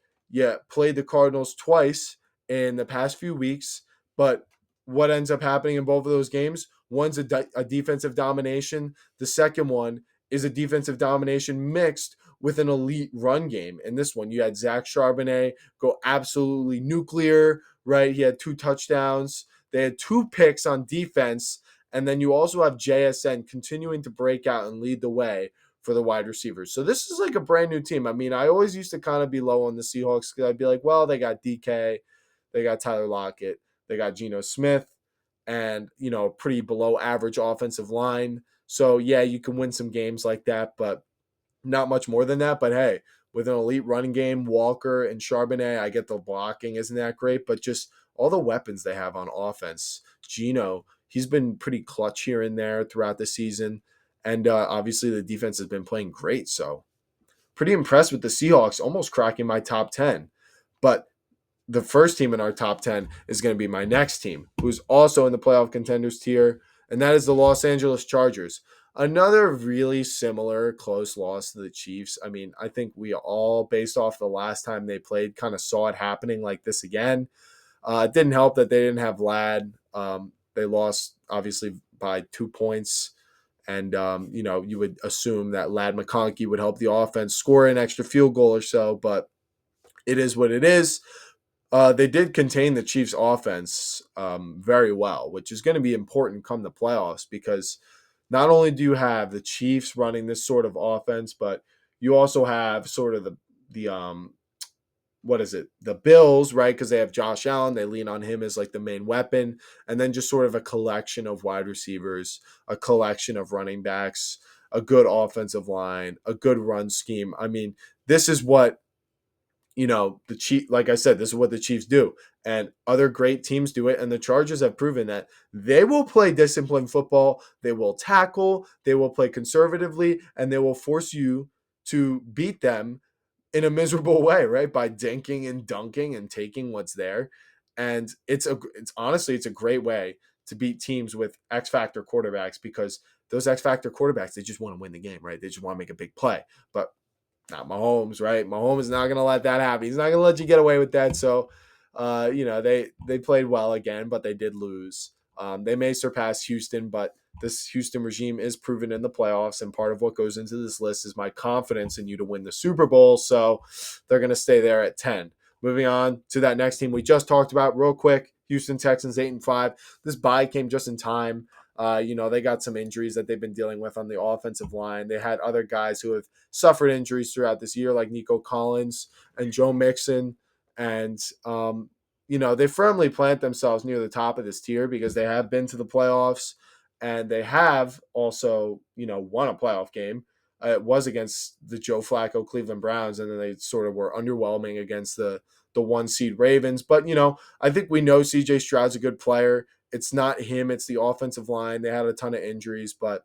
played the Cardinals twice in the past few weeks. But what ends up happening in both of those games? One's a defensive domination. The second one is a defensive domination mixed with an elite run game. In this one, you had Zach Charbonnet go absolutely nuclear, right? He had 2 touchdowns. They had 2 picks on defense, and then you also have JSN continuing to break out and lead the way for the wide receivers. So this is like a brand new team. I mean, I always used to kind of be low on the Seahawks because I'd be like, well, they got DK, they got Tyler Lockett, they got Geno Smith, and, pretty below average offensive line. So, yeah, you can win some games like that, but not much more than that. But, hey, with an elite running game, Walker and Charbonnet, I get the blocking isn't that great, but just all the weapons they have on offense. Geno, he's been pretty clutch here and there throughout the season. And obviously the defense has been playing great. So pretty impressed with the Seahawks, almost cracking my top 10. But the first team in our top 10 is going to be my next team, who's also in the playoff contenders tier, and that is the Los Angeles Chargers. Another really similar close loss to the Chiefs. I mean, I think we all, based off the last time they played, kind of saw it happening like this again. It didn't help that they didn't have Lad. They lost, obviously, by 2 points. And, you would assume that Lad McConkey would help the offense score an extra field goal or so, but it is what it is. They did contain the Chiefs' offense very well, which is going to be important come the playoffs because not only do you have the Chiefs running this sort of offense, but you also have sort of the what is it? The Bills, right? Because they have Josh Allen. They lean on him as like the main weapon. And then just sort of a collection of wide receivers, a collection of running backs, a good offensive line, a good run scheme. I mean, this is what, the Chiefs, like I said, this is what the Chiefs do. And other great teams do it. And the Chargers have proven that they will play disciplined football. They will tackle. They will play conservatively. And they will force you to beat them in a miserable way, right? By dinking and dunking and taking what's there. And it's honestly, it's a great way to beat teams with X factor quarterbacks because those X factor quarterbacks, they just want to win the game, right? They just want to make a big play. But not Mahomes, right? Mahomes is not going to let that happen. He's not going to let you get away with that. So, they played well again, but they did lose. They may surpass Houston, but this Houston regime is proven in the playoffs, and part of what goes into this list is my confidence in you to win the Super Bowl. So they're going to stay there at 10. Moving on to that next team we just talked about real quick, Houston Texans 8-5. This bye came just in time. They got some injuries that they've been dealing with on the offensive line. They had other guys who have suffered injuries throughout this year, like Nico Collins and Joe Mixon. And, they firmly plant themselves near the top of this tier because they have been to the playoffs and they have also, won a playoff game. It was against the Joe Flacco Cleveland Browns, and then they sort of were underwhelming against the one seed Ravens. But, I think we know CJ Stroud's a good player. It's not him, it's the offensive line. They had a ton of injuries, but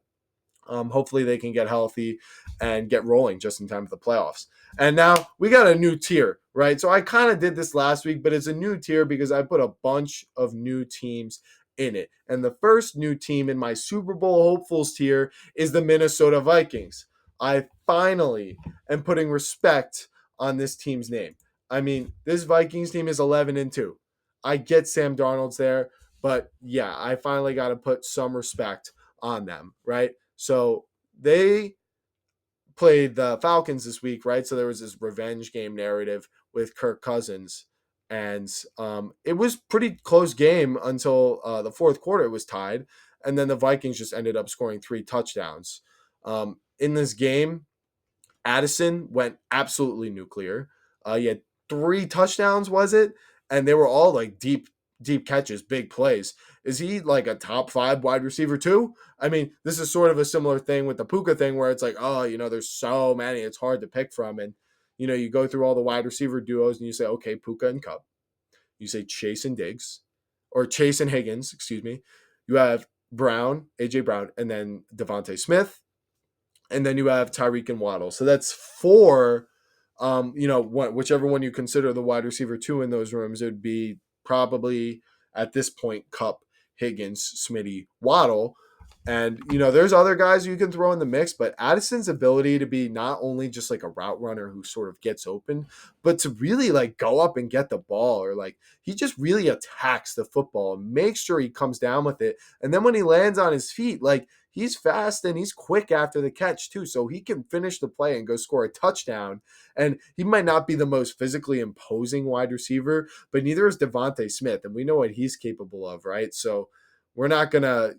hopefully they can get healthy and get rolling just in time for the playoffs. And now we got a new tier, right? So I kind of did this last week, but it's a new tier because I put a bunch of new teams in it. And the first new team in my Super Bowl hopefuls tier is the Minnesota Vikings. I finally am putting respect on this team's name. I mean, this Vikings team is 11-2. I get Sam Darnold's there, but yeah, I finally got to put some respect on them, right? So they played the Falcons this week, right? So there was this revenge game narrative with Kirk Cousins. And it was pretty close game until the fourth quarter. It was tied. And then the Vikings just ended up scoring 3 touchdowns. In this game, Addison went absolutely nuclear. He had 3 touchdowns, was it? And they were all like deep catches, big plays. Is he like a top 5 wide receiver too? I mean, this is sort of a similar thing with the Puka thing where it's like, there's so many, it's hard to pick from. And, you go through all the wide receiver duos and you say, okay, Puka and Cup. You say Chase and Diggs, or Chase and Higgins, excuse me. You have Brown, A.J. Brown, and then Devontae Smith. And then you have Tyreek and Waddle. So that's 4, whichever one you consider the wide receiver 2 in those rooms, it would be probably at this point Cup, Higgins, Smitty, Waddle. And, there's other guys you can throw in the mix, but Addison's ability to be not only just like a route runner who sort of gets open, but to really like go up and get the ball, or like he just really attacks the football and makes sure he comes down with it. And then when he lands on his feet, like he's fast and he's quick after the catch too. So he can finish the play and go score a touchdown. And he might not be the most physically imposing wide receiver, but neither is Devontae Smith. And we know what he's capable of, right? So we're not going to,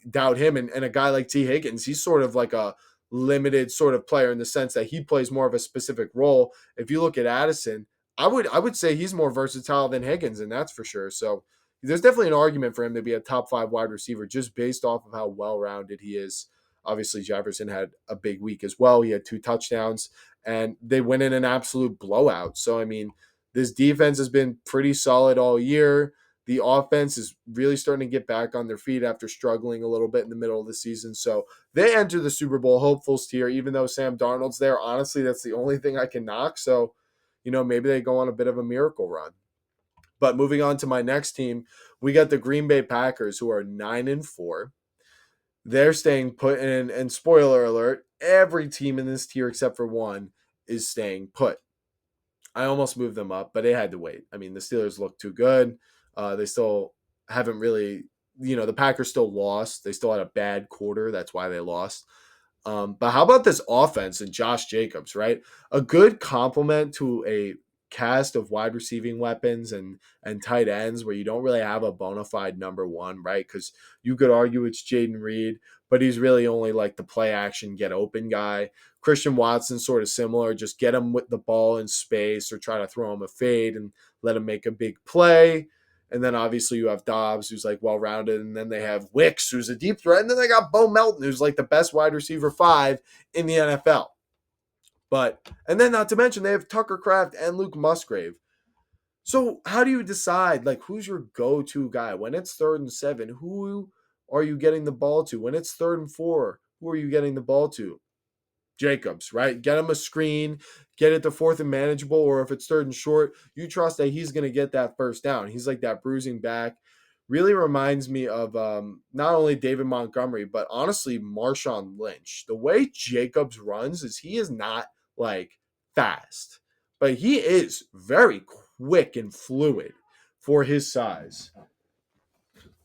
doubt him. And a guy like T. Higgins, he's sort of like a limited sort of player in the sense that he plays more of a specific role. If you look at Addison, I would say he's more versatile than Higgins, and that's for sure. So there's definitely an argument for him to be a top 5 wide receiver just based off of how well-rounded he is. Obviously, Jefferson had a big week as well. He had 2 touchdowns, and they went in an absolute blowout. So, I mean, this defense has been pretty solid all year. The offense is really starting to get back on their feet after struggling a little bit in the middle of the season. So they enter the Super Bowl hopefuls tier, even though Sam Darnold's there. Honestly, that's the only thing I can knock. So, maybe they go on a bit of a miracle run. But moving on to my next team, we got the Green Bay Packers, who are 9-4. They're staying put, and spoiler alert, every team in this tier except for one is staying put. I almost moved them up, but they had to wait. I mean, the Steelers look too good. They still haven't really, the Packers still lost. They still had a bad quarter. That's why they lost. But how about this offense and Josh Jacobs, right? A good complement to a cast of wide receiving weapons and tight ends where you don't really have a bona fide number one, right? Because you could argue it's Jaden Reed, but he's really only like the play action, get open guy. Christian Watson sort of similar, just get him with the ball in space or try to throw him a fade and let him make a big play. And then obviously you have Dobbs, who's like well rounded, and then they have Wicks, who's a deep threat, and then they got Bo Melton, who's like the best wide receiver 5 in the NFL. And then not to mention they have Tucker Kraft and Luke Musgrave. So how do you decide like who's your go-to guy when it's 3rd and 7? Who are you getting the ball to? When it's 3rd and 4, who are you getting the ball to? Jacobs, right? Get him a screen, get it to 4th and manageable, or if it's 3rd and short, you trust that he's going to get that first down. He's like that bruising back. Really reminds me of not only David Montgomery, but honestly Marshawn Lynch. The way Jacobs runs is he is not like fast, but he is very quick and fluid for his size.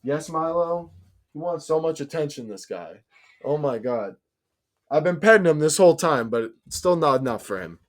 Yes, Milo? He wants so much attention, this guy. Oh my God. I've been petting him this whole time, but it's still not enough for him.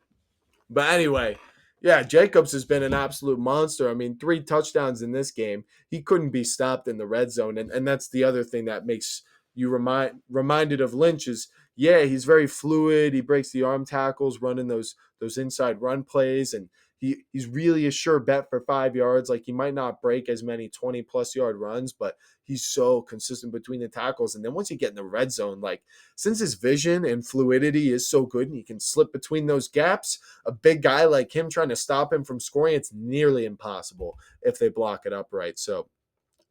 But anyway, yeah, Jacobs has been an absolute monster. I mean, 3 touchdowns in this game. He couldn't be stopped in the red zone. And that's the other thing that makes you reminded of Lynch is, yeah, he's very fluid. He breaks the arm tackles, running those inside run plays. And he's really a sure bet for 5 yards. Like he might not break as many 20-plus yard runs, but he's so consistent between the tackles. And then once you get in the red zone, like since his vision and fluidity is so good and he can slip between those gaps, a big guy like him trying to stop him from scoring, it's nearly impossible if they block it up right. So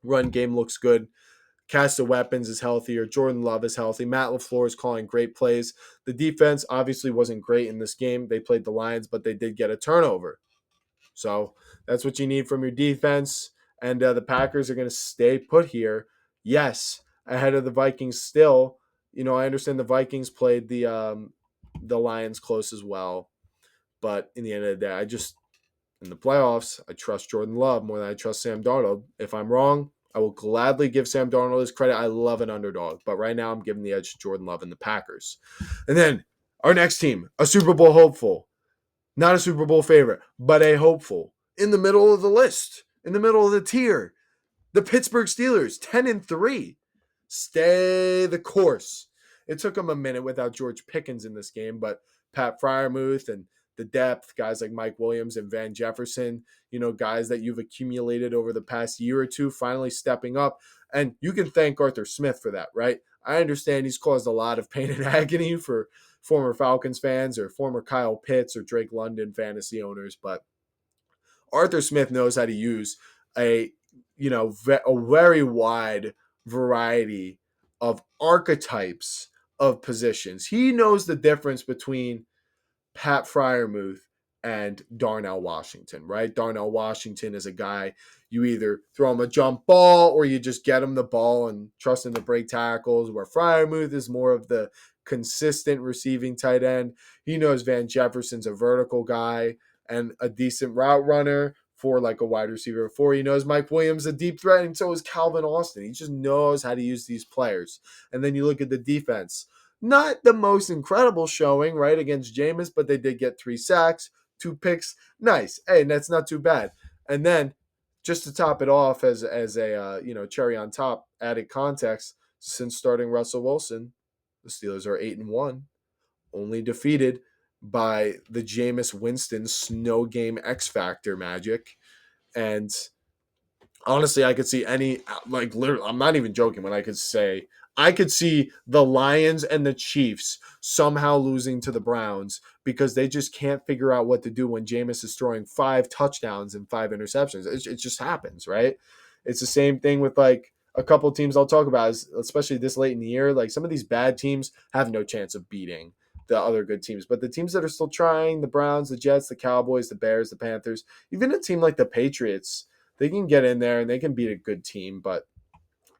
run game looks good. Cast of weapons is healthier. Jordan Love is healthy. Matt LaFleur is calling great plays. The defense obviously wasn't great in this game. They played the Lions, but they did get a turnover. So that's what you need from your defense. And the Packers are going to stay put here. Yes, ahead of the Vikings still. I understand the Vikings played the Lions close as well. But in the end of the day, in the playoffs, I trust Jordan Love more than I trust Sam Darnold. If I'm wrong, I will gladly give Sam Darnold his credit. I love an underdog. But right now, I'm giving the edge to Jordan Love and the Packers. And then our next team, a Super Bowl hopeful. Not a Super Bowl favorite, but a hopeful. In the middle of the list, in the middle of the tier, the Pittsburgh Steelers, 10-3. Stay the course. It took them a minute without George Pickens in this game, but Pat Freiermuth and the depth, guys like Mike Williams and Van Jefferson, guys that you've accumulated over the past year or two, finally stepping up. And you can thank Arthur Smith for that, right? I understand he's caused a lot of pain and agony for former Falcons fans or former Kyle Pitts or Drake London fantasy owners, but Arthur Smith knows how to use a very wide variety of archetypes of positions. He knows the difference between Pat Freiermuth and Darnell Washington, right? Darnell Washington is a guy you either throw him a jump ball or you just get him the ball and trust him to break tackles, where Freiermuth is more of the consistent receiving tight end. He knows Van Jefferson's a vertical guy and a decent route runner for like a wide receiver. Before he knows Mike Williams a deep threat, and so is Calvin Austin. He just knows how to use these players. And then you look at the defense. Not the most incredible showing, right, against Jameis, but they did get 3 sacks, 2 picks. Nice. Hey, that's not too bad. And then just to top it off as a cherry on top, added context, since starting Russell Wilson, the Steelers are 8-1, only defeated by the Jameis Winston snow game X Factor magic. And honestly, I could see literally, I'm not even joking when I could see the Lions and the Chiefs somehow losing to the Browns because they just can't figure out what to do when Jameis is throwing 5 touchdowns and 5 interceptions. It just happens, right? It's the same thing with like a couple teams I'll talk about, especially this late in the year. Like some of these bad teams have no chance of beating the other good teams. But the teams that are still trying, the Browns, the Jets, the Cowboys, the Bears, the Panthers, even a team like the Patriots, they can get in there and they can beat a good team. But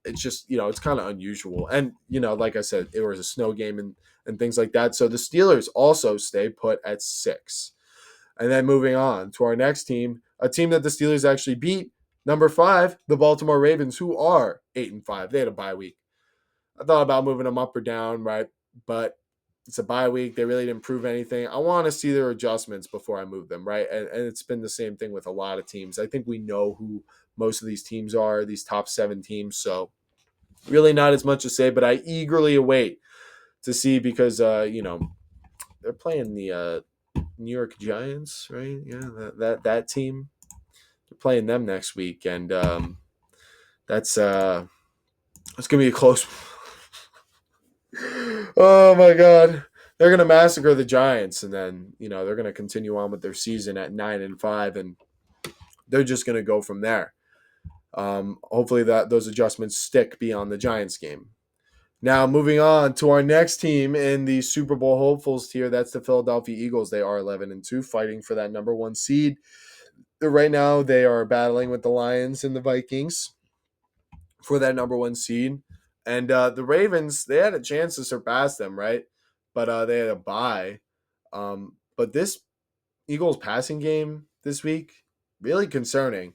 it's just, it's kind of unusual. And, like I said, it was a snow game and things like that. So the Steelers also stay put at 6. And then moving on to our next team, a team that the Steelers actually beat, number 5, the Baltimore Ravens, who are 8-5. They had a bye week. I thought about moving them up or down, right? But it's a bye week. They really didn't prove anything. I want to see their adjustments before I move them, right? And it's been the same thing with a lot of teams. I think we know who most of these teams are, these top 7 teams. So really not as much to say, but I eagerly await to see because, they're playing the New York Giants, right? Yeah, that team. They're playing them next week, and that's it's gonna be a close. Oh my God, they're gonna massacre the Giants, and then they're gonna continue on with their season at 9-5, and they're just gonna go from there. Hopefully that those adjustments stick beyond the Giants game. Now, moving on to our next team in the Super Bowl hopefuls tier, that's the Philadelphia Eagles. They are 11-2, fighting for that number 1 seed. Right now, they are battling with the Lions and the Vikings for that number 1 seed. And the Ravens, they had a chance to surpass them, right? But they had a bye. But this Eagles passing game this week, really concerning.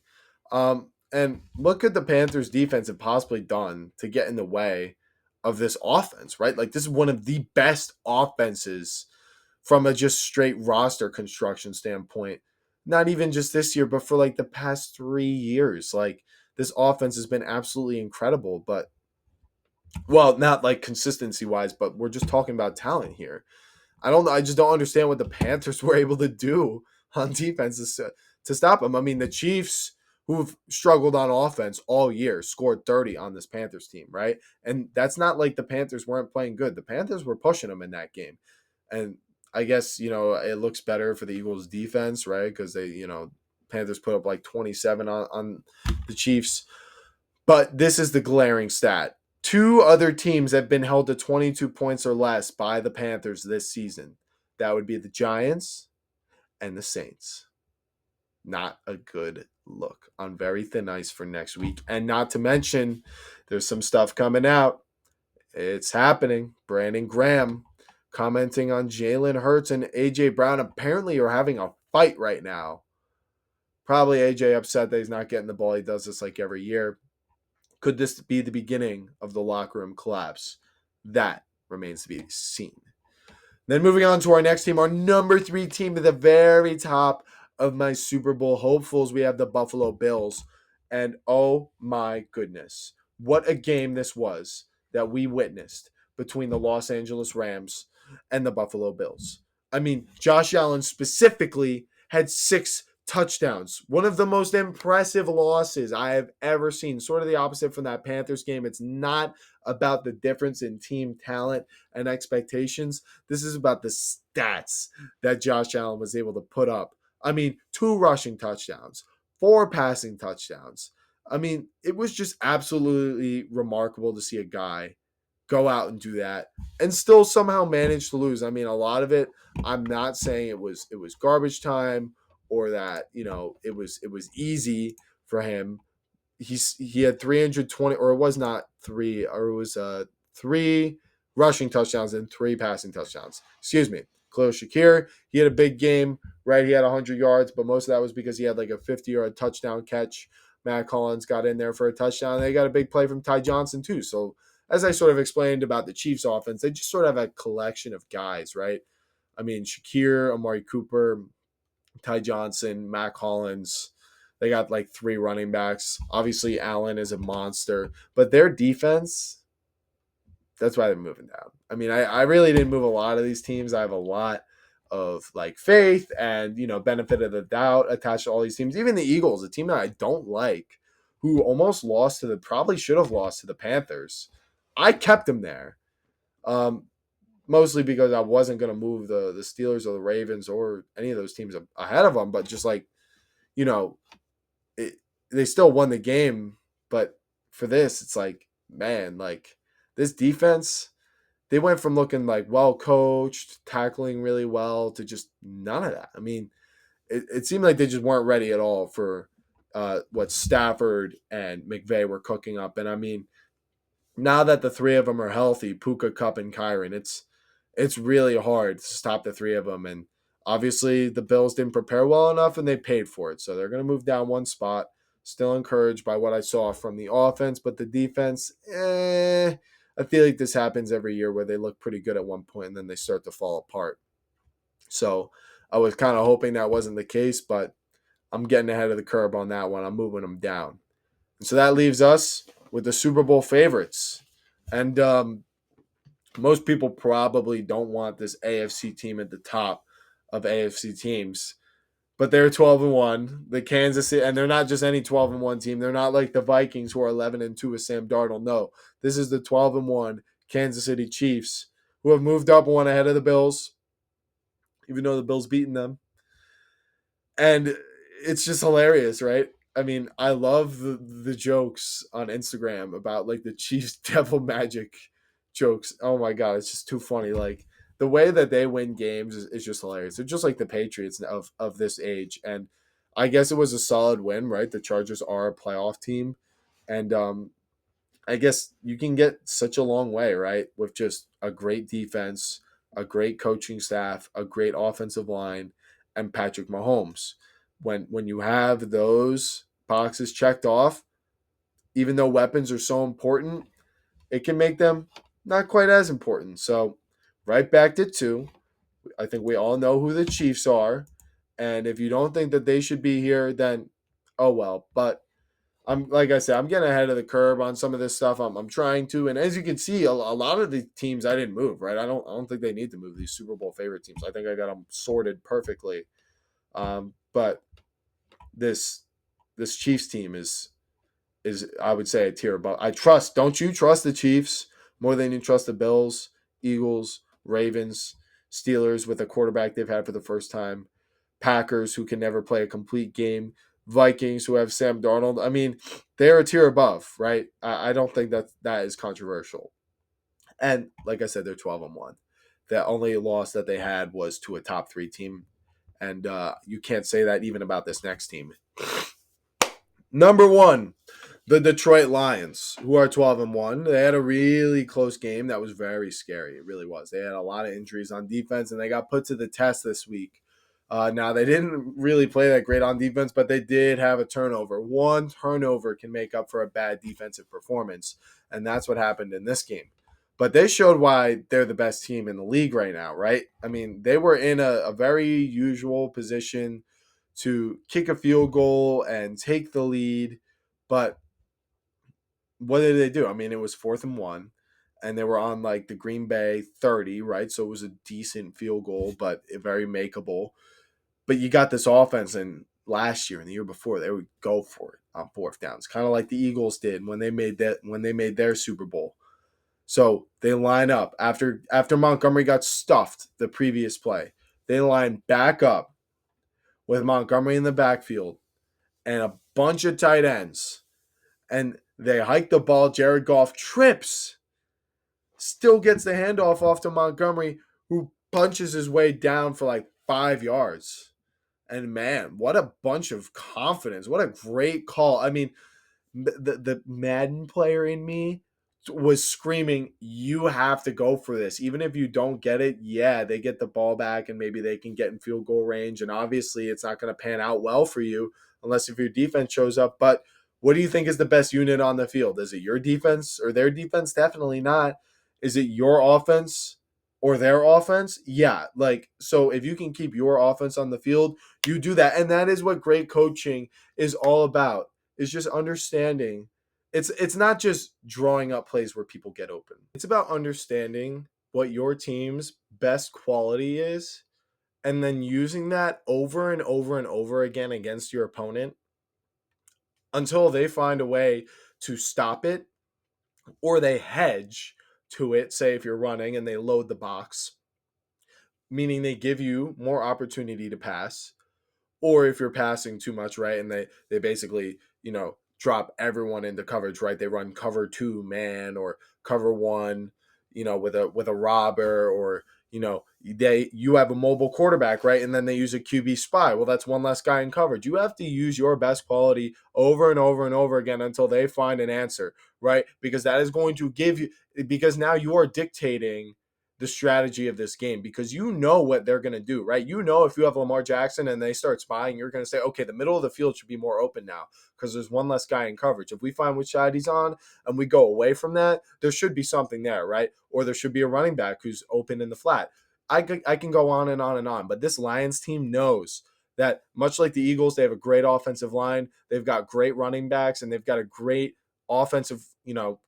And what could the Panthers defense have possibly done to get in the way of this offense, right? Like, this is one of the best offenses from a just straight roster construction standpoint. Not even just this year, but for like the past 3 years. Like, this offense has been absolutely incredible, but well, not like consistency wise, but we're just talking about talent here. I don't know. I just don't understand what the Panthers were able to do on defense to stop them. I mean, the Chiefs, who've struggled on offense all year, scored 30 on this Panthers team, right? And that's not like the Panthers weren't playing good. The Panthers were pushing them in that game. And I guess, it looks better for the Eagles defense, right? Because Panthers put up like 27 on the Chiefs. But this is the glaring stat. 2 other teams have been held to 22 points or less by the Panthers this season. That would be the Giants and the Saints. Not a good look on very thin ice for next week. And not to mention, there's some stuff coming out. It's happening. Brandon Graham commenting on Jalen Hurts and A.J. Brown apparently are having a fight right now. Probably A.J. upset that he's not getting the ball. He does this like every year. Could this be the beginning of the locker room collapse? That remains to be seen. Then moving on to our next team, our number 3 team at the very top of my Super Bowl hopefuls, we have the Buffalo Bills. And oh my goodness, what a game this was that we witnessed between the Los Angeles Rams and the Buffalo Bills. I mean, Josh Allen specifically had 6 touchdowns. One of the most impressive losses I have ever seen. Sort of the opposite from that Panthers game. It's not about the difference in team talent and expectations. This is about the stats that Josh Allen was able to put up. I mean, 2 rushing touchdowns, 4 passing touchdowns. I mean, it was just absolutely remarkable to see a guy go out and do that and still somehow manage to lose. I mean, a lot of it, I'm not saying it was garbage time or that, it was easy for him. He had 320, or it was not 3, or it was 3 rushing touchdowns and 3 passing touchdowns. Excuse me. Khalil Shakir, he had a big game, right? He had 100 yards, but most of that was because he had like a 50-yard touchdown catch. Matt Collins got in there for a touchdown. They got a big play from Ty Johnson too. So as I sort of explained about the Chiefs offense, they just sort of have a collection of guys, right? I mean, Shakir, Amari Cooper, Ty Johnson, Matt Collins. They got like 3 running backs. Obviously, Allen is a monster. But their defense, that's why they're moving down. I mean, I really didn't move a lot of these teams. I have a lot of like faith and, benefit of the doubt attached to all these teams. Even the Eagles, a team that I don't like, who almost probably should have lost to the Panthers. I kept them there. Mostly because I wasn't going to move the Steelers or the Ravens or any of those teams ahead of them. But just like, they still won the game. But for this, it's like, man, like this defense, they went from looking like well coached, tackling really well, to just none of that. I mean, it seemed like they just weren't ready at all for what Stafford and McVay were cooking up. And I mean, now that the three of them are healthy, Puka, Cup, and Kyron, it's really hard to stop the three of them. And obviously, the Bills didn't prepare well enough, and they paid for it. So they're going to move down one spot. Still encouraged by what I saw from the offense, but the defense, I feel like this happens every year where they look pretty good at one point and then they start to fall apart. So I was kind of hoping that wasn't the case, but I'm getting ahead of the curve on that one. I'm moving them down. And so that leaves us with the Super Bowl favorites. And most people probably don't want this AFC team at the top of AFC teams, but they're 12-1. The Kansas City, and they're not just any 12-1 team. They're not like the Vikings who are 11-2 with Sam Darnold. No, this is the 12-1 Kansas City Chiefs who have moved up one ahead of the Bills, even though the Bills beaten them. And it's just hilarious, right? I mean, I love the jokes on Instagram about like the Chiefs devil magic jokes. Oh my god, it's just too funny. Like the way that they win games is just hilarious. They're just like the Patriots of this age. And I guess it was a solid win, right? The Chargers are a playoff team. And I guess you can get such a long way, right? With just a great defense, a great coaching staff, a great offensive line, and Patrick Mahomes. When you have those boxes checked off, even though weapons are so important, it can make them not quite as important. So, right back to two. I think we all know who the Chiefs are, and if you don't think that they should be here, then oh well. But I'm like I said, I'm getting ahead of the curve on some of this stuff. I'm trying to, and as you can see, a lot of the teams I didn't move. Right, I don't think they need to move these Super Bowl favorite teams. I think I got them sorted perfectly. But this Chiefs team is I would say a tier above. I trust. Don't you trust the Chiefs more than you trust the Bills, Eagles, Ravens, Steelers with a quarterback they've had for the first time, Packers who can never play a complete game, Vikings who have Sam Darnold. I mean, they're a tier above, right? I don't think that is controversial. And like I said, they're 12-1. The only loss that they had was to a top three team, and you can't say that even about this next team. Number one, the Detroit Lions, who are 12-1. They had a really close game that was very scary. It really was. They had a lot of injuries on defense, and they got put to the test this week. Now, they didn't really play that great on defense, but they did have a turnover. One turnover can make up for a bad defensive performance, and that's what happened in this game. But they showed why they're the best team in the league right now, right? I mean, they were in a very usual position to kick a field goal and take the lead, but what did they do? I mean, it was 4th and 1, and they were on like the Green Bay 30, right? So it was a decent field goal, but very makeable. But you got this offense, and last year and the year before, they would go for it on 4th downs, kind of like the Eagles did when they made their Super Bowl. So they line up after Montgomery got stuffed the previous play. They line back up with Montgomery in the backfield and a bunch of tight ends, and they hike the ball. Jared Goff trips, still gets the handoff off to Montgomery, who punches his way down for like 5 yards. And man, what a bunch of confidence. What a great call. I mean, the Madden player in me was screaming, you have to go for this. Even if you don't get it, yeah, they get the ball back and maybe they can get in field goal range. And obviously it's not going to pan out well for you unless if your defense shows up. But what do you think is the best unit on the field? Is it your defense or their defense? Definitely not. Is it your offense or their offense? Yeah. Like, so if you can keep your offense on the field, you do that. And that is what great coaching is all about, is just understanding. It's not just drawing up plays where people get open. It's about understanding what your team's best quality is and then using that over and over and over again against your opponent until they find a way to stop it or they hedge to it. Say if you're running and they load the box, meaning they give you more opportunity to pass, or if you're passing too much, right, and they basically, drop everyone into coverage, right? They run cover 2 man or cover 1, with a robber, or you have a mobile quarterback, right? And then they use a QB spy. Well, that's one less guy in coverage. You have to use your best quality over and over and over again until they find an answer, right? Because that is going to give you, because now you are dictating the strategy of this game, because you know what they're going to do, right? You know, if you have Lamar Jackson and they start spying, you're going to say, okay, the middle of the field should be more open now because there's one less guy in coverage. If we find which side he's on and we go away from that, there should be something there, right? Or there should be a running back who's open in the flat. I can go on and on and on, but this Lions team knows that, much like the Eagles, they have a great offensive line, they've got great running backs, and they've got a great offensive,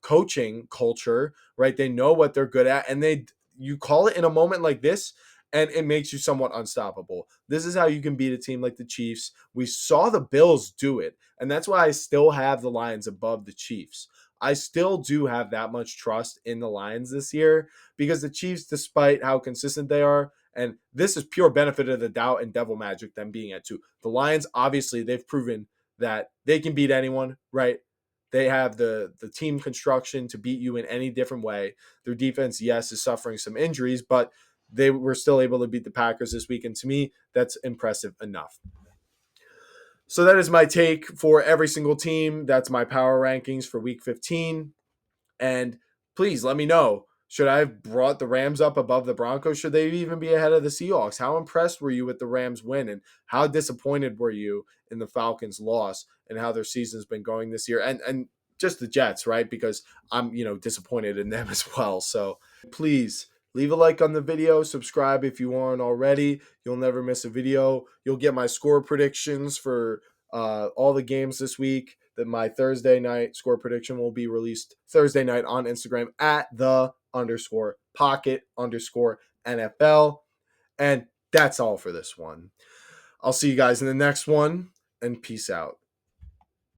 coaching culture, right? They know what they're good at, and you call it in a moment like this, and it makes you somewhat unstoppable. This is how you can beat a team like the Chiefs. We saw the Bills do it, and that's why I still have the Lions above the Chiefs. I still do have that much trust in the Lions this year, because the Chiefs, despite how consistent they are, and this is pure benefit of the doubt and devil magic, them being at 2. The Lions, obviously, they've proven that they can beat anyone, right? They have the team construction to beat you in any different way. Their defense, yes, is suffering some injuries, but they were still able to beat the Packers this week. And to me, that's impressive enough. So that is my take for every single team. That's my power rankings for week 15. And please let me know, should I have brought the Rams up above the Broncos? Should they even be ahead of the Seahawks? How impressed were you with the Rams win? And how disappointed were you in the Falcons loss and how their season's been going this year? And just the Jets, right? Because I'm, disappointed in them as well. So please leave a like on the video, subscribe if you aren't already. You'll never miss a video. You'll get my score predictions for all the games this week. That my Thursday night score prediction will be released Thursday night on Instagram at _pocket_NFL. And that's all for this one. I'll see you guys in the next one, and peace out.